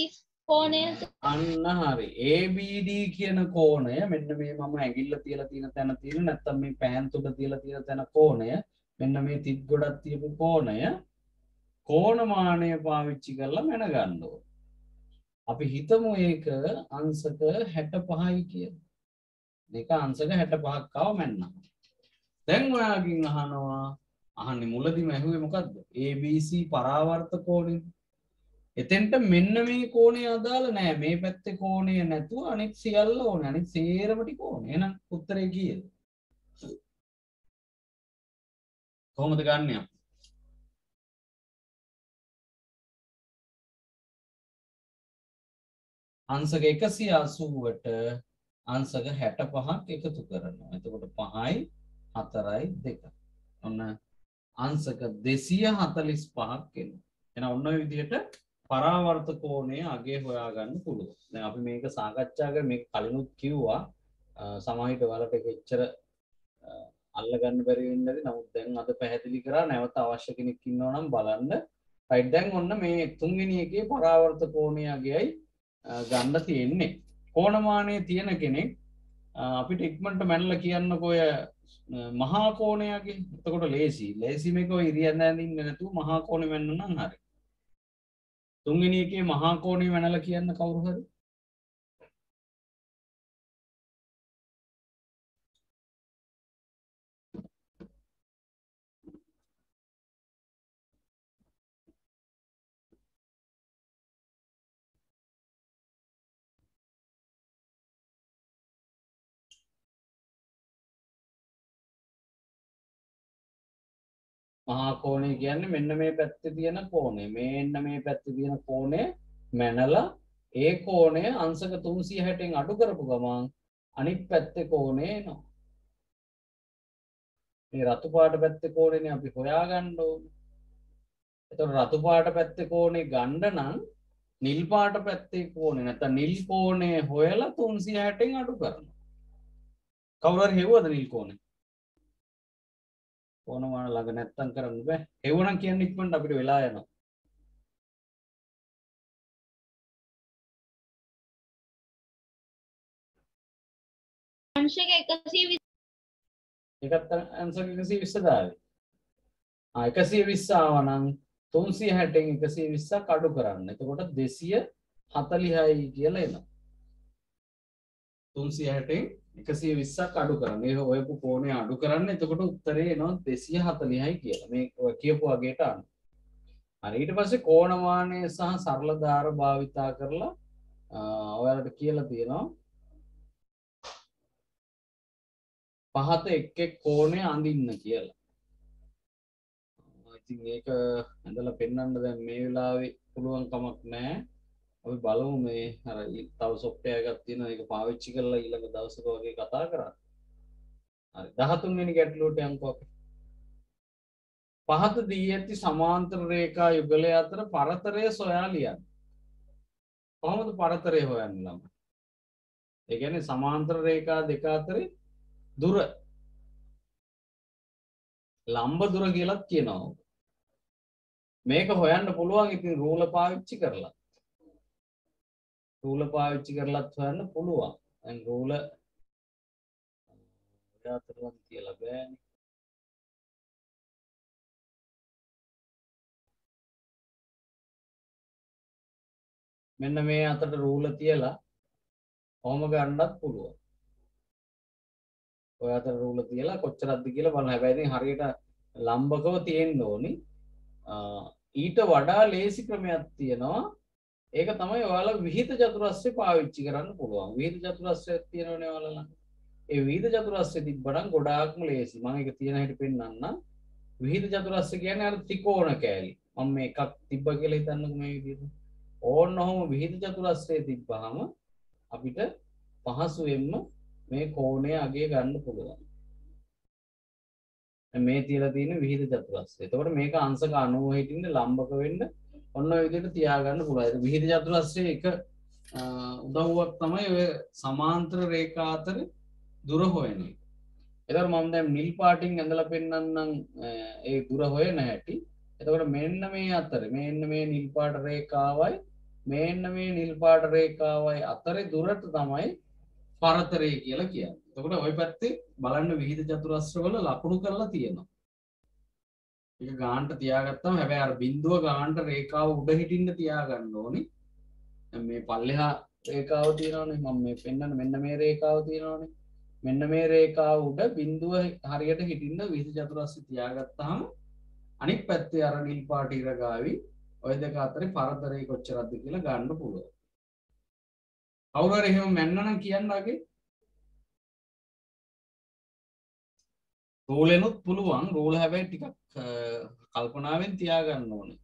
කෝණය අන්න හරි. ABD කියන කෝණය මෙන්න මේ මම ඇඟිල්ල තියලා තියෙන තැන තියෙන නැත්නම් මේ පෑන් තුඩ තියලා තියෙන තැන කෝණය මෙන්න මේ තිත් ගොඩක් තියපු කෝණය කෝණමානය පාවිච්චි කරලා මැන ගන්න ඕනේ. අපි හිතමු ඒක අංශක 65යි කියලා. මේක අංශක 65ක් ආව මැන්නා. දැන් ඔයාගෙන් අහන්නේ මුලදීම ඇහුවේ මොකද්ද? ABC පරාවර්ත කෝණය. එතෙන්ට මෙන්න මේ කෝණය අදාළ නෑ. මේ පැත්තේ කෝණය නැතුව අනිත් සියල්ල ඕනේ. අනිත් සේරම ටික ඕනේ. එහෙනම් උත්තරේ කීයද? කොහොමද ගන්නෙ? අංශක 180ට අංශක 65ක් එකතු කරනවා. එතකොට 5යි 4යි 2. ඔන්න අංශක 245ක් එනවා. එහෙනම් ඔන්න ඔය විදිහට පරාවර්ත කෝණය අගේ හොයාගන්න පුළුවන්. දැන් අපි මේක සාකච්ඡා කරා මේක කලිනුත් කිව්වා. සමහරවිට ඔයාලට ඒක එච්චර අල්ලගන්න බැරි වෙන්න ඇති. නමුත් දැන් අද පැහැදිලි කරා නැවත අවශ්‍ය කෙනෙක් ඉන්නවා නම් බලන්න. right දැන් ඔන්න මේ තුන්වෙනි එකේ පරාවර්ත කෝණය අගයයි ගන්න තියෙන්නේ. කෝණමානයේ තියෙන කෙනෙක් අපිට ඉක්මනට මැනලා කියන්නකෝ ඔය මහා කෝණයගේ. එතකොට ලේසි. ලේසි මේක ඔය ඉරියන් දැනින්න නැතුව මහා කෝණය මැන්න නම් හරි. තුන්වෙනි එකේ මහා කෝණය මැනලා කියන්න කවුරු හරි? මහා කෝණය කියන්නේ මෙන්න මේ පැත්තේ තියෙන කෝණය. මෙන්න මේ පැත්තේ තියෙන කෝණය මැනලා ඒ කෝණය අංශක 360න් අඩු කරපු ගමන් අනිත් පැත්තේ කෝණය එනවා. මේ රතු පාට පැත්තේ කෝණයනේ අපි හොයාගන්න ඕනේ. එතකොට රතු පාට පැත්තේ කෝණේ ගන්න නම් නිල් පාට පැත්තේ කෝණේ නැත්නම් නිල් කෝණය හොයලා 360න් අඩු කරනවා. කවුරු හරි හෙව්වද නිල් කෝණේ? කෝණමාන ළඟ නැත්තම් කරන්න බෑ. හෙව්වනම් කියන්නේ ඉක්මනට අපිට වෙලා යනවා. අංශක 120 ඒකත් අංශක 120 දාවේ. 120 ආවනම් 360න් 120ක් අඩු කරන්න. එතකොට 240යි කියලා එනවා. 360න් 120ක් අඩු කරන්න. ඒ හොයපු කෝණය අඩු කරන්න. එතකොට උත්තරේ එනවා 240යි කියලා. මේ කියපු වගේට අනුව. හරි ඊට පස්සේ කෝණමානය සහ සරල ධාර භාවිතා කරලා ඔයාලට කියලා තියෙනවා පහත එක් එක් කෝණය අඳින්න කියලා. ඉතින් ඒක ඇඳලා පෙන්වන්න දැන් මේ වෙලාවේ පුළුවන් කමක් නැහැ. අපි බලමු මේ අර තව software එකක් තියෙනවා ඒක පාවිච්චි කරලා ඊළඟ දවසක වගේ කතා කරා. හරි 13 වෙනි ගැටලුවට යන්කෝ අපි. පහත දී ඇති සමාන්තර රේඛා යුගලය අතර පරතරය සොයා ලියන්න. කොහොමද පරතරය හොයන්නේ ළමයි? ඒ කියන්නේ සමාන්තර රේඛා දෙක අතරේ දුර ලම්බ දුර කියලාත් කියනවා. මේක හොයන්න පුළුවන් ඉතින් රූල පාවිච්චි කරලා. රූල පාවිච්චි කරලත් හොයන්න පුළුවන්. දැන් රූල ඔය අතරවත් කියලා බෑනේ. මෙන්න මේ අතට රූල තියලා කොහොම ගන්නත් පුළුවන්. ඔය අතට රූල තියලා කොච්චරක්ද කියලා බලන්න. හැබැයි ඉතින් හරියට ලම්බකව තියෙන්න ඕනි. ඊට වඩා ලේසි ක්‍රමයක් තියෙනවා. ඒක තමයි ඔයාලා විහිද චතුරස්‍රය පාවිච්චි කරන්න පුළුවන්. විහිද චතුරස්‍රයක් තියෙනවනේ ඔයාලා ළඟ. ඒ විහිද චතුරස්‍රය තිබ්බනම් ගොඩාක්ම ලේසි. මම ඒක තියෙන හැටි පෙන්නන්නම්. විහිද චතුරස්‍රය කියන්නේ අර ත්‍රිකෝණ කෑලි. මම මේ එකක් තිබ්බ කියලා හිතන්නකෝ මේ විදිහට. ඕන්න ඔහොම විහිද චතුරස්‍රය තිබ්බහම අපිට පහසුවෙන්ම මේ කෝණය අගේ ගන්න පුළුවන්. මේ තියලා තියෙන විහිද චතුරස්‍රය. එතකොට මේක අංශක 90 හිටින්න ලම්බක වෙන්න ඔන්න ඔය විදිහට තියාගන්න පුළුවන්. ඒක විහිද චතුරස්‍රයේ එක උදව්වක් තමයි ඔය සමාන්තර රේඛා අතර දුර හොයන එක. එතකොට මම දැන් නිල් පාටින් ඇඳලා පෙන්නන්නම් ඒ දුර හොයන හැටි. එතකොට මෙන්න මේ අතර මෙන්න මේ නිල් පාට රේඛාවයි මෙන්න මේ නිල් පාට රේඛාවයි අතරේ දුරට තමයි පරතරය කියලා කියන්නේ. එතකොට ওই පැත්තේ බලන්න විහිද චතුරස්‍රවල ලකුණු කරලා තියෙනවා. ඒක ගානට තියාගත්තම හැබැයි අර බිඳුව ගානට රේඛාව උඩ හිටින්න තියාගන්න ඕනේ. දැන් මේ පල්ලෙහා රේඛාව තියෙනවනේ මම මේ පෙන්නන මෙන්න මේ රේඛාව තියෙනවනේ. මෙන්න මේ රේඛාව උඩ බිඳුව හරියට හිටින්න විහිද චතුරස්‍රය තියාගත්තාම අනිත් පැත්තේ අර නිල් පාට ඉර ගාවි ඔය දෙක අතරේ පරතරය කොච්චරද කියලා ගන්න පුළුවන්. කවුරු හරි එහෙම මැන්නනම් කියන්න අගේ. රූලෙනුත් පුළුවන්. රූල හැබැයි ටිකක් කල්පනාවෙන් තියාගන්න ඕනේ.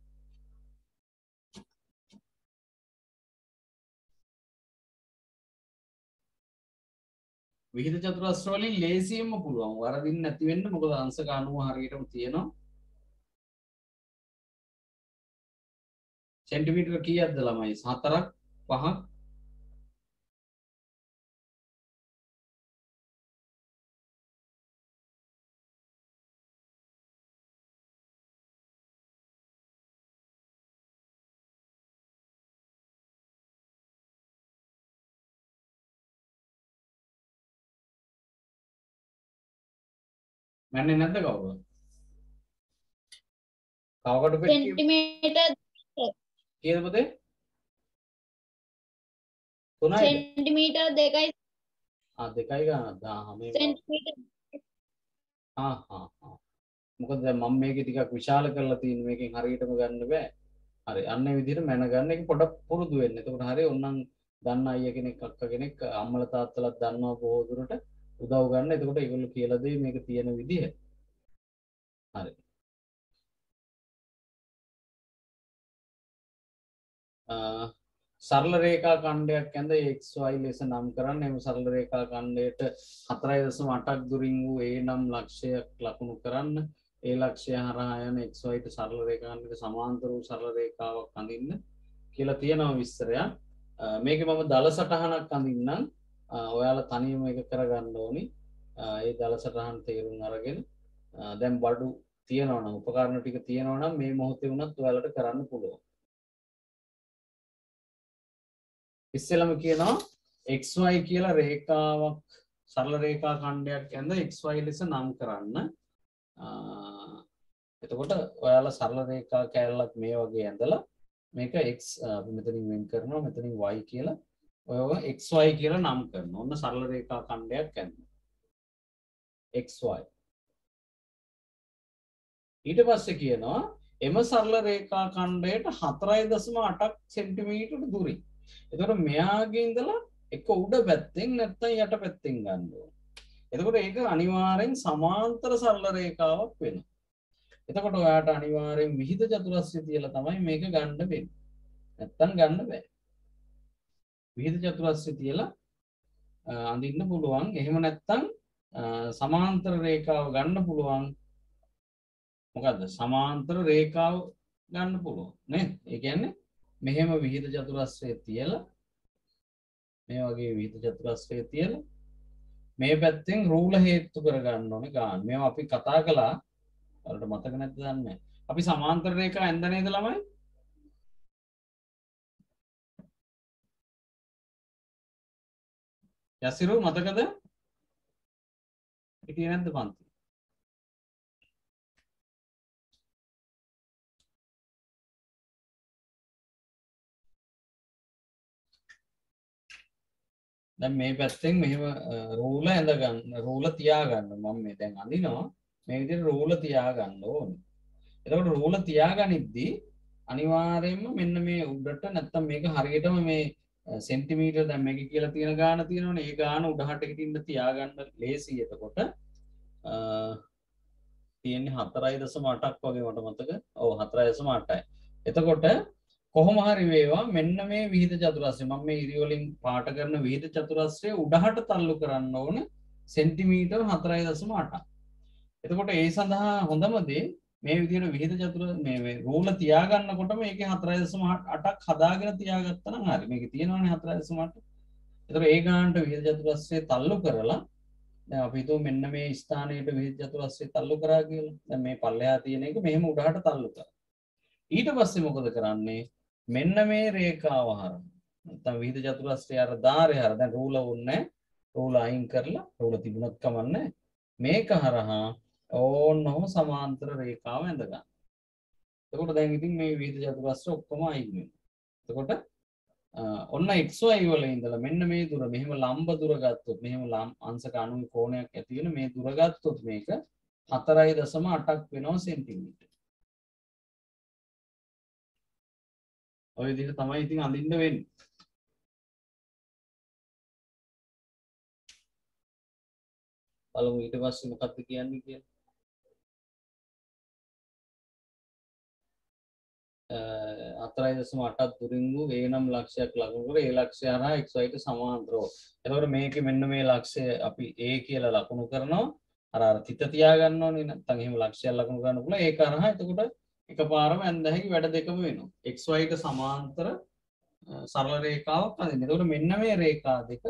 විහිද චතුරස්‍ර වලින් ලේසියෙන්ම පුළුවන්. වරදින්න නැති වෙන්න මොකද අංශක 90 හරියටම තියෙනවා. සෙන්ටිමීටර කීයක්ද ළමයි? 4ක් 5ක් මන්නේ නැද්ද කවුරුද? කවකට පෙට්ටිය සෙන්ටිමීටර් කීයද පුතේ? 3යි. සෙන්ටිමීටර් 2යි 2යි ගන්නද? මේ සෙන්ටිමීටර් මොකද දැන් මම මේකේ ටිකක් විශාල කරලා තියෙන මේකෙන් හරියටම ගන්න බෑ. හරි අන්න ඒ විදිහට මැන ගන්න එක පොඩක් පුරුදු වෙන්න. එතකොට හරිය ඕනනම් දන්න අයියා කෙනෙක් අක්කා කෙනෙක් අම්මලා තාත්තලාත් දන්නවා බොහෝ දුරට උදව් ගන්න. එතකොට ඒගොල්ලෝ කියලා දෙයි මේක තියෙන විදිහ. හරි. සරල රේඛා ඛණ්ඩයක් ඇඳ XY ලෙස නම් කරන්න. එම සරල රේඛා ඛණ්ඩයට 4.8ක් දුරින් වූ A නම් ලක්ෂයක් ලකුණු කරන්න. ඒ ලක්ෂය හරහා යන XY ට සරල රේඛා ඛණ්ඩයට සමාන්තර වූ සරල රේඛාවක් අඳින්න කියලා තියෙනවා විස්තරයක්. මේකේ මම දල සටහනක් අඳින්නම්. ඔයාලා තනියම ඒක කරගන්න ඕනි. ඒ දල සටහන් තේරුම් අරගෙන දැන් බඩු තියෙනවා නම් උපකරණ ටික තියෙනවා නම් මේ මොහොතේ වුණත් ඔයාලට කරන්න පුළුවන්. ඉස්සෙල්ලම කියනවා XY කියලා රේඛාවක් සරල රේඛා ඛණ්ඩයක් ඇඳ XY ලෙස නම් කරන්න. එතකොට ඔයාලා සරල රේඛා කැලලක් මේ වගේ ඇඳලා මේක X අපි මෙතනින් වෙන් කරනවා මෙතනින් Y කියලා ඔයව XY කියලා නම් කරනවා. ඔන්න සරල රේඛා ඛණ්ඩයක් ඇඳ XY. ඊට පස්සේ කියනවා එම සරල රේඛා ඛණ්ඩයට 4.8ක් සෙන්ටිමීටර දුරින්. එතකොට මෙයාගේ ඉඳලා එක උඩ පැත්තෙන් නැත්නම් යට පැත්තෙන් ගන්න ඕනේ. එතකොට ඒක අනිවාර්යෙන් සමාන්තර සරල රේඛාවක් වෙනවා. එතකොට ඔයාට අනිවාර්යෙන් විහිද චතුරස්‍රය තියලා තමයි මේක ගන්න වෙන්නේ. නැත්නම් ගන්න බෑ. විහිද චතුරස්‍රය තියලා අඳින්න පුළුවන්. එහෙම නැත්නම් සමාන්තර රේඛාව ගන්න පුළුවන්. මොකද්ද? සමාන්තර රේඛාව ගන්න පුළුවන් නේද? ඒ කියන්නේ මෙහෙම විහිද චතුරස්‍රය තියලා මේ වගේ විහිද චතුරස්‍රය තියලා මේ පැත්තෙන් රූල හේතු කරගන්න ඕනේ ගන්න. මේවා අපි කතා කළා. වලට මතක නැද්ද දන්නේ නැහැ. අපි සමාන්තර රේඛා ඇඳ නේද ළමයි? යසිරු මතකද? හිටියේ නැද්ද පන්ති? දැන් මේ පැත්තෙන් මෙහෙම රූල ඇඳ ගන්න රූල තියා ගන්න මම මේ දැන් අඳිනවා මේ විදිහට රූල තියා ගන්න ඕනේ. එතකොට රූල තියාගනිද්දී අනිවාර්යයෙන්ම මෙන්න මේ උඩට නැත්තම් මේක හරියටම මේ සෙන්ටිමීටර් දැන් මේක කියලා තියෙන ගාන තියෙනවනේ ඒ ගාන උඩහට ඉතින් තියාගන්න ලේසි. එතකොට තියෙන්නේ 4.8ක් වගේ මට මතක. ඔව් 4.8යි. එතකොට කොහොම හරි වේවා මෙන්න මේ විහිද චතුරස්‍රය මම මේ ඉරි වලින් පාට කරන විහිද චතුරස්‍රය උඩහට තල්ලු කරන්න ඕන සෙන්ටිමීටර් 4.8ක්. එතකොට ඒ සඳහා හොඳම දේ මේ විදිහට විහිද චතුර මේ රූල තියාගන්නකොට මේකේ 4.8ක් හදාගෙන තියාගත්තා නම් හරි. මේකේ තියෙනවනේ 4.8. එතකොට ඒ ගානට විහිද චතුරස්‍රය තල්ලු කරලා දැන් අපි හිතුව මෙන්න මේ ස්ථානයට විහිද චතුරස්‍රය තල්ලු කරා කියලා. දැන් මේ පල්ලෙහා තියෙන එක මෙහෙම උඩහට තල්ලු කරා. ඊට පස්සේ මොකද කරන්නේ? මෙන්න මේ රේඛාව හරහා නැත්නම් විහිද චතුරස්‍රය අර ධාරය හරහා දැන් රූල වුන්නේ රූල අයින් කරලා රූල තිබුණත් කමන්නේ මේක හරහා ඕන්නම සමාන්තර රේඛාව ඇඳ ගන්න. එතකොට දැන් ඉතින් මේ විහිද චතුරස්‍රය ඔක්කොම අයින් වෙනවා. එතකොට ඔන්න xy වල ඉඳලා මෙන්න මේ දුර මෙහෙම ලම්බ දුර ගත්තොත් මෙහෙම අංශක 90 කෝණයක් ඇති වෙන මේ දුර ගත්තොත් මේක 4.8ක් වෙනවා සෙන්ටිමීටර්. ඔය විදිහට තමයි ඉතින් අඳින්න වෙන්නේ. බලමු ඊට පස්සේ මොකක්ද කියන්නේ කියලා. 4.8ක් දුරින් වූ a නම් ලක්ෂයක් ලකුණු කර ඒ ලක්ෂය හරහා xy ට සමාන්තරව. එතකොට මේකේ මෙන්න මේ ලක්ෂය අපි a කියලා ලකුණු කරනවා. අර තිත තියාගන්න ඕනේ නැත්නම් එහෙම ලක්ෂයක් ලකුණු කරන්න පුළුවන්. ඒක හරහා එතකොට එකපාරම ඇඳ හැකි වැඩ දෙකම වෙනවා. xy ට සමාන්තර සරල රේඛාවක් අඳින්න. එතකොට මෙන්න මේ රේඛා දෙක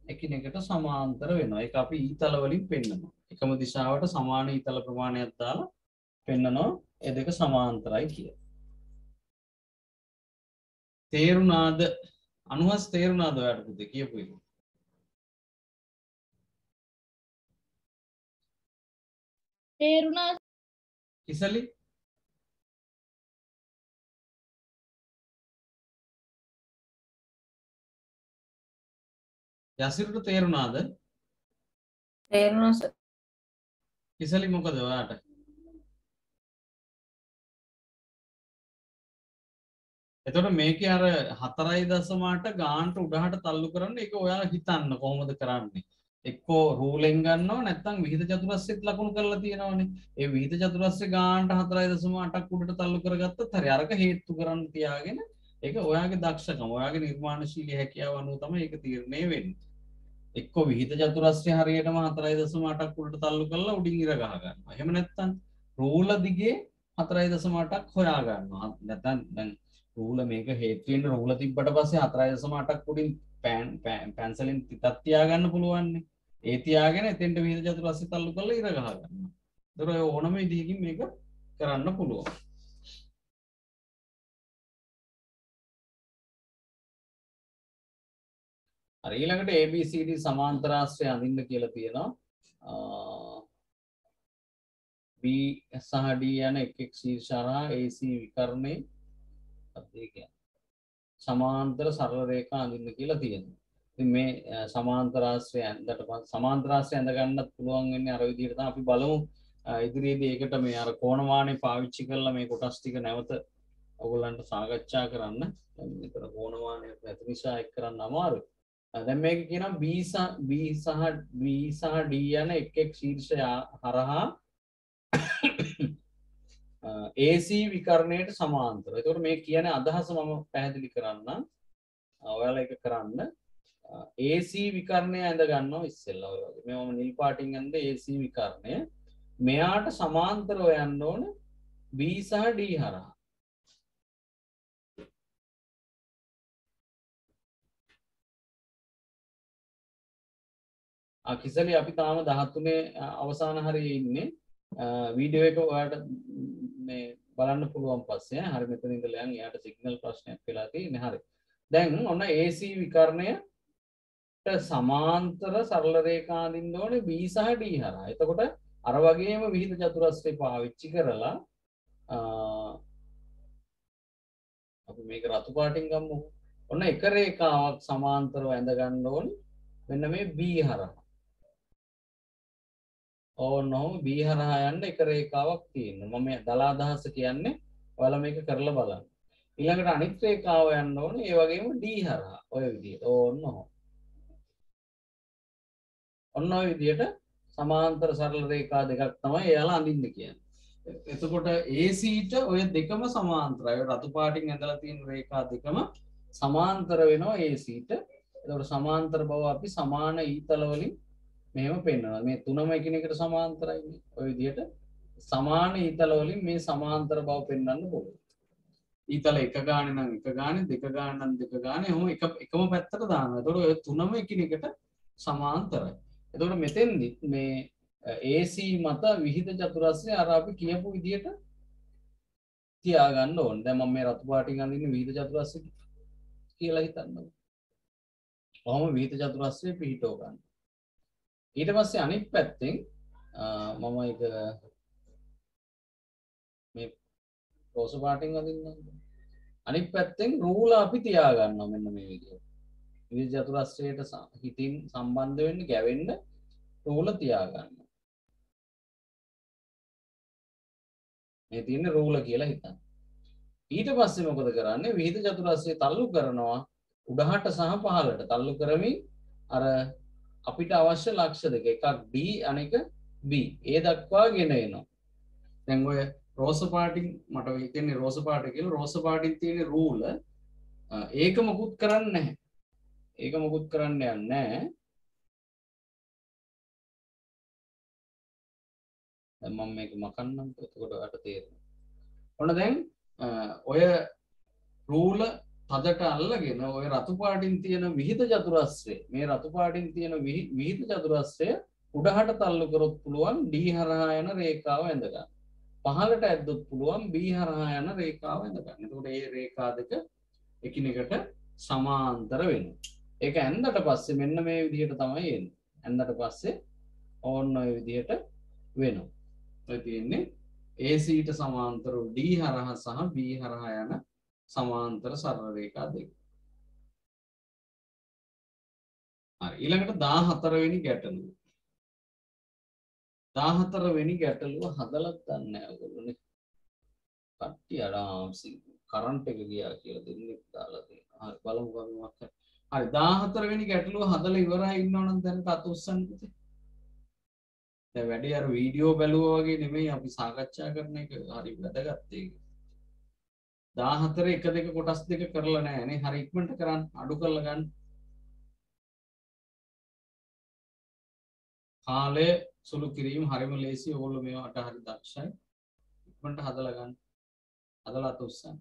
එකිනෙකට සමාන්තර වෙනවා. ඒක අපි ඊතල වලින් පෙන්නනවා. එකම දිශාවට සමාන ඊතල ප්‍රමාණයක් දාලා පෙන්නනවා. ඒ දෙක සමාන්තරයි කියලා. තේරුණාද? අනුහස් තේරුණාද ඔයාලට පුතේ කියපු එක? තේරුණා කිසලි යසිරුට තේරුණාද? තේරුණා සර්. කිසලි මොකද ඔයාට? එතකොට මේකේ අර 4.8 ගානට උඩහට තල්ලු කරන්න ඒක ඔයාලා හිතන්න කොහොමද කරන්නේ? එක්කෝ රූලෙන් ගන්නව නැත්නම් විහිද චතුරස්‍රයත් ලකුණු කරලා තියෙනවනේ. ඒ විහිද චතුරස්‍රය ගානට 4.8ක් උඩට තල්ලු කරගත්තත් හරි අරක හේතු කරන්න තියාගෙන ඒක ඔයාගේ දක්ෂකම ඔයාගේ නිර්මාණශීලී හැකියාව අනුව තමයි ඒක තීරණය වෙන්නේ. එක්කෝ විහිද චතුරස්‍රය හරියටම 4.8ක් උඩට තල්ලු කරලා උඩින් ඉර ගහ ගන්නවා. එහෙම නැත්නම් රූල දිගේ 4.8ක් හොයා ගන්නවා. නැත්නම් දැන් රූල මේක හේතු වෙන රූල තිබ්බට පස්සේ 4.8ක් උඩින් පැන්සලෙන් තිතක් තියාගන්න පුළුවන් නේ. ඒ තියාගෙන එතෙන්ට විහිද චතුරස්‍රය තල්ලු කරලා ඉර ගහ ගන්නවා. ඒතර ඔය ඕනම විදිහකින් මේක කරන්න පුළුවන්. හරි ඊළඟට ABCD සමාන්තරාශ්‍රය අඳින්න කියලා තියෙනවා. B සහ D යන එක් ශීර්ෂ හරහා AC විකර්ණේ සමාන්තර සරල රේඛා අඳින්න කියලා තියෙනවා. ඉතින් මේ සමාන්තරාශ්‍රය ඇඳට පස්සේ සමාන්තරාශ්‍රය ඇඳ ගන්නත් පුළුවන් වෙන්නේ අර විදිහට තමයි අපි බලමු. ඉදිරියේදී ඒකට මේ අර කෝණමානේ පාවිච්චි කරලා මේ කොටස් ටික නැවත ඔයගොල්ලන්ට සාකච්ඡා කරන්න. දැන් මෙතන කෝණමානේ නැති නිසා එක් කරන්න අමාරුයි. දැන් මේක කියනවා B සහ D යන එක් ශීර්ෂය හරහා AC විකර්ණයට සමාන්තර. ඒතකොට මේ කියන්නේ අදහස මම පැහැදිලි කරන්නම්. ඔයාලා ඒක කරන්න. AC විකර්ණය ඇඳ ගන්නවා ඉස්සෙල්ලා ඔය වගේ. මේ මම නිල් පාටින් ඇඳ AC විකර්ණය. මෙයාට සමාන්තරව යන්න ඕන B සහ D හරහා. කිසලි අපි තාම 13 අවසාන හරියේ ඉන්නේ. වීඩියෝ එක ඔයාලට මේ බලන්න පුළුවන් පස්සේ හරි මෙතන ඉඳලා යන් එයාට සිග්නල් ප්‍රශ්නයක් වෙලා තියෙන්නේ හරි. දැන් ඔන්න AC විකර්ණයට සමාන්තර සරල රේඛා අඳින්න ඕනේ B සහ D හරහා. එතකොට අර වගේම විහිද චතුරස්‍රය පාවිච්චි කරලා අපි මේක රතු පාටින් ගමු. ඔන්න එක රේඛාවක් සමාන්තරව ඇඳ ගන්න ඕනේ මෙන්න මේ B හරහා. ඕනෝම B හරහා යන්න එක රේඛාවක් තියෙනවා. මම දල අදහස කියන්නේ ඔයාලා මේක කරලා බලන්න. ඊළඟට අනිත් රේඛාව යන්න ඕනේ ඒ වගේම D හරහා ඔය විදිහට ඔන්න ඔය විදිහට සමාන්තර සරල රේඛා දෙකක් තමයි එයාලා අඳින්න කියන්නේ. එතකොට AC ට ඔය දෙකම සමාන්තරයි. ඔය රතු පාටින් ඇඳලා තියෙන රේඛා දෙකම සමාන්තර වෙනවා AC ට. එතකොට සමාන්තර බව අපි සමාන ඊතල වලින් මෙහෙම පෙන්වනවා. මේ තුනම එකිනෙකට සමාන්තරයිනේ. ඔය විදිහට සමාන ඊතල වලින් මේ සමාන්තර බව පෙන්වන්න පුළුවන්. ඊතල එක ගානේ නම් එක ගානේ, දෙක ගානේ නම් දෙක ගානේ, එහෙම එකම පැත්තට දානවා. එතකොට ඔය තුනම එකිනෙකට සමාන්තරයි. එතකොට මෙතෙන්දි මේ AC මත විහිද චතුරස්‍රය අර අපි කියපු විදිහට තියාගන්න ඕනේ. දැන් මම මේ රතු පාටින් අඳින්නේ විහිද චතුරස්‍රය කියලා හිතන්න. කොහොම විහිද චතුරස්‍රය පිහිටව ගන්න. ඊට පස්සේ අනිත් පැත්තෙන් මම ඒක මේ රෝස පාටින් අඳින්නම්. අනිත් පැත්තෙන් රූල අපි තියාගන්නවා මෙන්න මේ විදිහට. විහිද චතුරස්‍රයට හිතින් සම්බන්ධ වෙන්න ගැවෙන්න රූල තියාගන්න. මේ තියෙන්නේ රූල කියලා හිතන්න. ඊට පස්සේ මොකද කරන්නේ? විහිද චතුරස්‍රය තල්ලු කරනවා උඩහට සහ පහළට. තල්ලු කරමින් අර අපිට අවශ්‍ය ලක්ෂ දෙක, එකක් D අනෙක B. ඒ දක්වා ගෙන එනවා. දැන් ඔය රෝස පාටින් මට හිතෙන්නේ රෝස පාට කියලා. රෝස පාටින් තියෙන රූල ඒක මොකුත් කරන්නේ නැහැ. ඒක මොකුත් කරන්න යන්නේ නැහැ. දැන් මම මේක මකන්නම්. එතකොට ඔයාලට තේරෙනවා. ඔන්න දැන් ඔය රූල පදට අල්ලගෙන ඔය රතු පාටින් තියෙන විහිද චතුරස්‍රය, මේ රතු පාටින් තියෙන විහිද චතුරස්‍රය උඩහට තල්ලු කරොත් පුළුවන් D හරහා යන රේඛාව ඇඳ ගන්න. පහළට ඇද්දොත් පුළුවන් B හරහා යන රේඛාව ඇඳ ගන්න. එතකොට මේ රේඛා දෙක එකිනෙකට සමාන්තර වෙනවා. ඒක ඇඳට පස්සේ මෙන්න මේ විදිහට තමයි එන්නේ. ඇඳට පස්සේ ඕන්න ඔය විදිහට වෙනවා. ඔය තියෙන්නේ AC ට සමාන්තරව D හරහා සහ B හරහා යන සමාන්තර සරල රේඛා දෙක. හරි ඊළඟට 14 වෙනි ගැටලුව. 14 වෙනි ගැටලුව හදලත් දන්නේ නැහැ ඔයගොල්ලෝනේ. කට්ටිය ආරාම්සි කරන්ට් එක ගියා කියලා දෙන්නේ දාලා තියෙනවා. හරි බලමු කොහොමද. හරි 14 වෙනි ගැටලුව හදලා ඉවරයි ඉන්නවනම් දැන් අත උස්සන්න පුතේ. දැන් වැඩි අර වීඩියෝ බැලුවා වගේ නෙමෙයි අපි සාකච්ඡා කරන එක හරි වැදගත් ඒක. 14 එක දෙක කොටස් දෙක කරලා නැහැ නේ. හරි ඉක්මනට කරන්න අඩු කරලා ගන්න. කාලය සුළු කිරීම හරිම ලේසි. ඔයගොල්ලෝ මේවට හරි දක්ෂයි. ඉක්මනට හදලා ගන්න. හදලා අත උස්සන්න.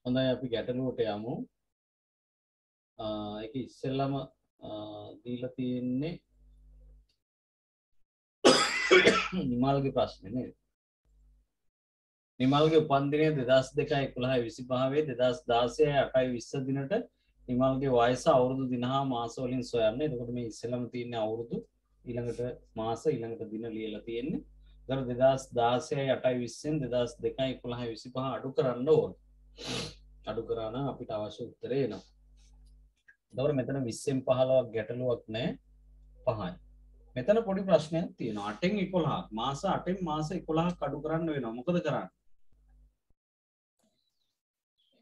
හොඳයි අපි ගැටලුවට යමු. ඒක ඉස්සෙල්ලම දීලා තියෙන්නේ නිමල්ගේ ප්‍රශ්නේ නේද? නිමල්ගේ උපන්දිනය 2002/11/25 2016 8/20 දිනට නිමල්ගේ වයස අවුරුදු දින හා මාස වලින් සොයන්න. එතකොට මේ ඉස්සෙල්ලම තියෙන්නේ අවුරුදු, ඊළඟට මාස, ඊළඟට දින ලියලා තියෙන්නේ. ඒතර 2016 8/20න් 2002/11/25 අඩු කරන්න ඕන. අඩු කරා නම් අපිට අවශ්‍ය උත්තරේ එනවා. එතකොට මෙතන 20න් 15ක් ගැටලුවක් නැහැ. 5යි. මෙතන පොඩි ප්‍රශ්නයක් තියෙනවා. 8න් 11ක් මාස 8න් මාස 11ක් අඩු කරන්න වෙනවා. මොකද කරන්නේ?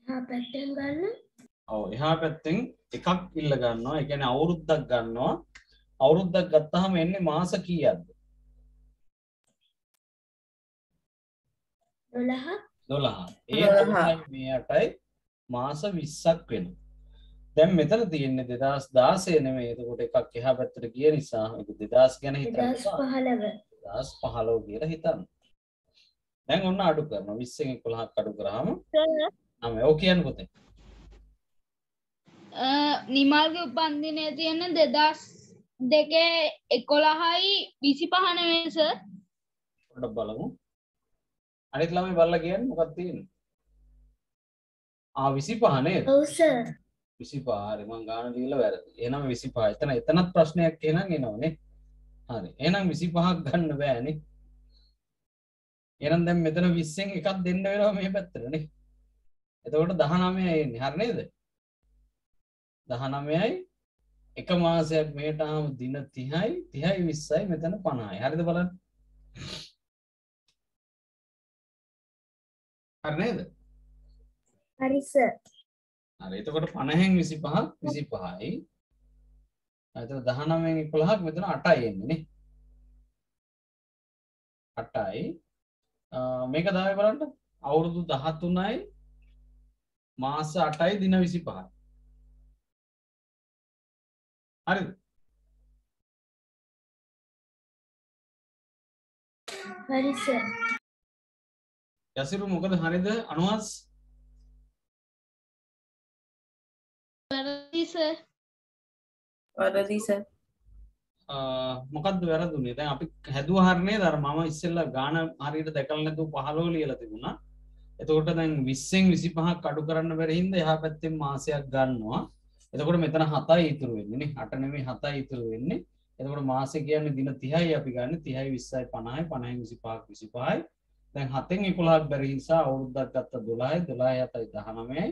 එහා පැත්තෙන් ගන්න. ඔව් එහා පැත්තෙන් එකක් ඉල්ල ගන්නවා. ඒ කියන්නේ අවුරුද්දක් ගන්නවා. අවුරුද්දක් ගත්තාම එන්නේ මාස කීයක්ද? 12. 12. ඒ 12යි මේ 8යි මාස 20ක් වෙනවා. දැන් මෙතන තියෙන්නේ 2016 නෙමෙයි. එතකොට එකක් එහා පැත්තට ගිය නිසා ඒක 2000 ගැන හිතන්න. 2015. 2015 කියලා හිතන්න. දැන් ඔන්න අඩු කරනවා. 20න් 11ක් අඩු කරාම නම ඔය කියන්න පුතේ. නිමල්ගේ උපන්දිනය තියෙන 2002/11/25 නෙවෙයි සර්. පොඩ්ඩක් බලමු. අනිත් ළමයි බලලා කියන්නේ මොකක්ද තියෙන්නේ? 25 නේද? ඔව් සර්. 25 හරි මං ගාන දීලා වැරදි. එහෙනම් 25. එතනත් ප්‍රශ්නයක් එහෙනම් එනවනේ. හරි. එහෙනම් 25ක් ගන්න බෑනේ. එහෙනම් දැන් මෙතන 20න් එකක් දෙන්න වෙනවා මේ පැත්තට නේ. එතකොට 19යි එන්නේ. හරි නේද? 19යි එක මාසයක් මෙහෙට ආවම දින 30යි 30යි 20යි මෙතන 50යි. හරිද බලන්න? හරි නේද? හරි සර්. හරි. එතකොට 50න් 25 25යි. එතකොට 19න් 11ක් මෙතන 8යි එන්නේ නේ. 8යි. මේක දාවේ බලන්න. අවුරුදු 13යි මාස 8යි දින 25යි. හරිද? හරි සර්. යසිරු මොකද හරිද? අනුහස් වැරදි සර්. වැරදි සර්. මොකද්ද වැරදුනේ? දැන් අපි හැදුවා හරිය නේද? අර මම ඉස්සෙල්ලා ගාන හරියට දැකලා නැතුව 15 ලියලා තිබුණා. එතකොට දැන් 20න් 25ක් අඩු කරන්න බැරි හින්දා එහා පැත්තෙන් මාසයක් ගන්නවා. එතකොට මෙතන 7යි ඉතුරු වෙන්නේ නේ. 8 නෙමෙයි 7යි ඉතුරු වෙන්නේ. එතකොට මාසෙ කියන්නේ දින 30යි අපි ගන්න. 30යි 20යි 50යි 50න් 25ක් 25යි. දැන් 7න් 11ක් බැරි නිසා අවුරුද්දක් ගත්ත 12යි 12යි 7යි 19යි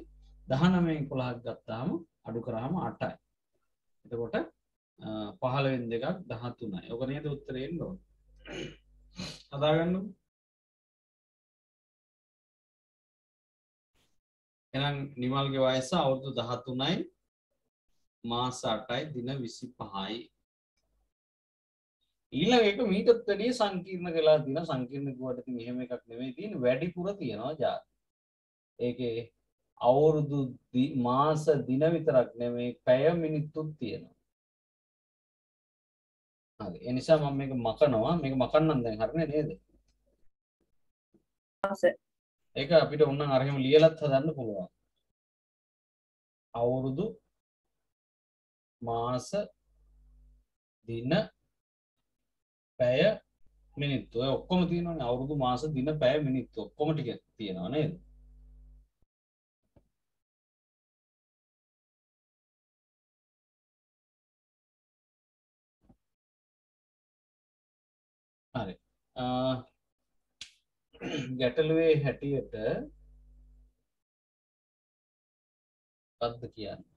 19න් 11ක් ගත්තාම අඩු කරාම 8යි. එතකොට 15න් දෙකක් 13යි. ඔක නේද උත්තරේ එන්න ඕන. හදාගන්නකො. එහෙනම් නිමල්ගේ වයස අවුරුදු 13යි මාස 8යි දින 25යි. ඊළඟ එක මීටත් වැඩිය සංකීර්ණ වෙලා තියෙන සංකීර්ණ කිව්වට ඉතින් එහෙම එකක් නෙමෙයි තියෙන්නේ වැඩිපුර තියෙනවා ජාති. ඒකේ අවුරුදු මාස දින විතරක් නෙමෙයි පැය මිනිත්තුත් තියෙනවා. හරි. ඒ නිසා මම මේක මකනවා. මේක මකන්නම් දැන් හරිනේ නේද? සර්. ඒක අපිට ඕනනම් අර එහෙම ලියලත් හදන්න පුළුවන්. අවුරුදු මාස දින පැය මිනිත්තු ඔය ඔක්කොම තියෙනවනේ අවුරුදු මාස දින පැය මිනිත්තු ඔක්කොම ටික තියෙනවා නේද? හරි. ගැටලුවේ හැටියට මොකක්ද කියන්නේ?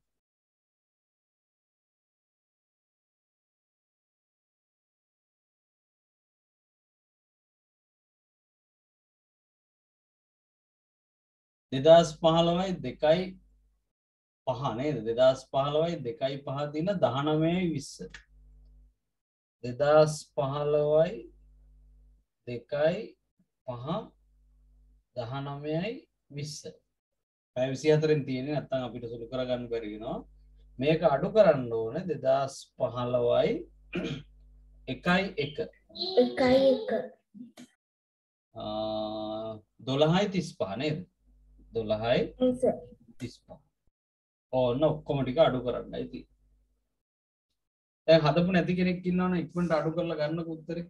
දෙදස් 15යි 2යි 5 නේද? 2015යි 2යි 5 දින 19යි 20. 2015යි 2යි 5 19යි 20. පැය 24න් තියෙන්නේ නැත්නම් අපිට සුළු කරගන්න බැරි වෙනවා. මේක අඩු කරන්න ඕනේ 2015යි 1යි 1. 1යි 1. 12යි 35 නේද? 12යි හරි සර් 35. ඕන්න ඔක්කොම ටික අඩු කරන්නයි තියෙන්නේ. දැන් හදපු නැති කෙනෙක් ඉන්නවනේ ඉක්මනට අඩු කරලා ගන්නකො උත්තරේ.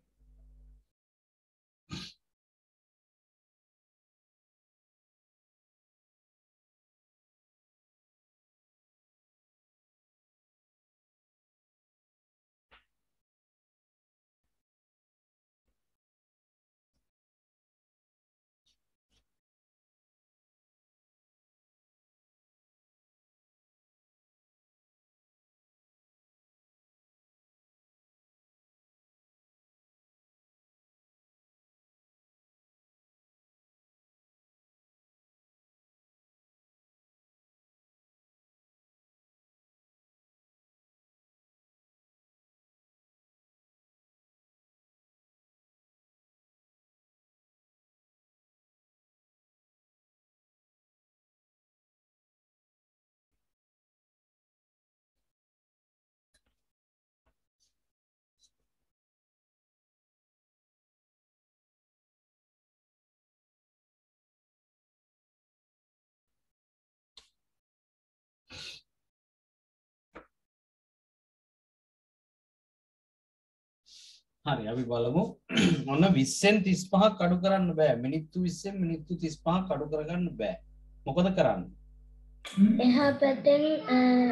හරි අපි බලමු. ඔන්න 20න් 35ක් අඩු කරන්න බෑ. මිනිත්තු 20න් මිනිත්තු 35ක් අඩු කරගන්න බෑ. මොකද කරන්නේ? එහා පැත්තෙන්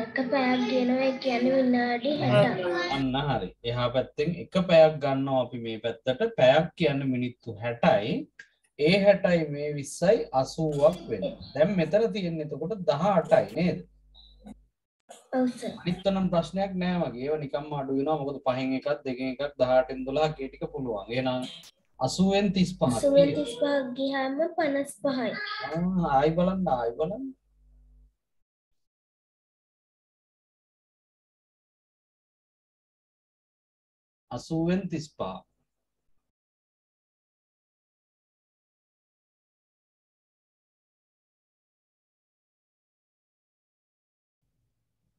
එක පැයක් ගෙනවා ඒ කියන්නේ විනාඩි 60ක්. අන්න හරි. එහා පැත්තෙන් එක පැයක් ගන්නවා අපි මේ පැත්තට. පැයක් කියන්නේ මිනිත්තු 60යි. ඒ 60යි මේ 20යි 80ක් වෙනවා. දැන් මෙතන තියෙන්නේ එතකොට 18යි නේද? ඔව් සර්. අනිත් නම් ප්‍රශ්නයක් නෑ වගේ. ඒව නිකම්ම අඩු වෙනවා. මොකද 5න් එකක් 2න් එකක් 18න් 12ක් ඒ ටික පුළුවන්. එහෙනම් 80න් 35ක්. 35 ගියාම 55යි. ආයි බලන්න ආයි බලන්න. 80න් 35.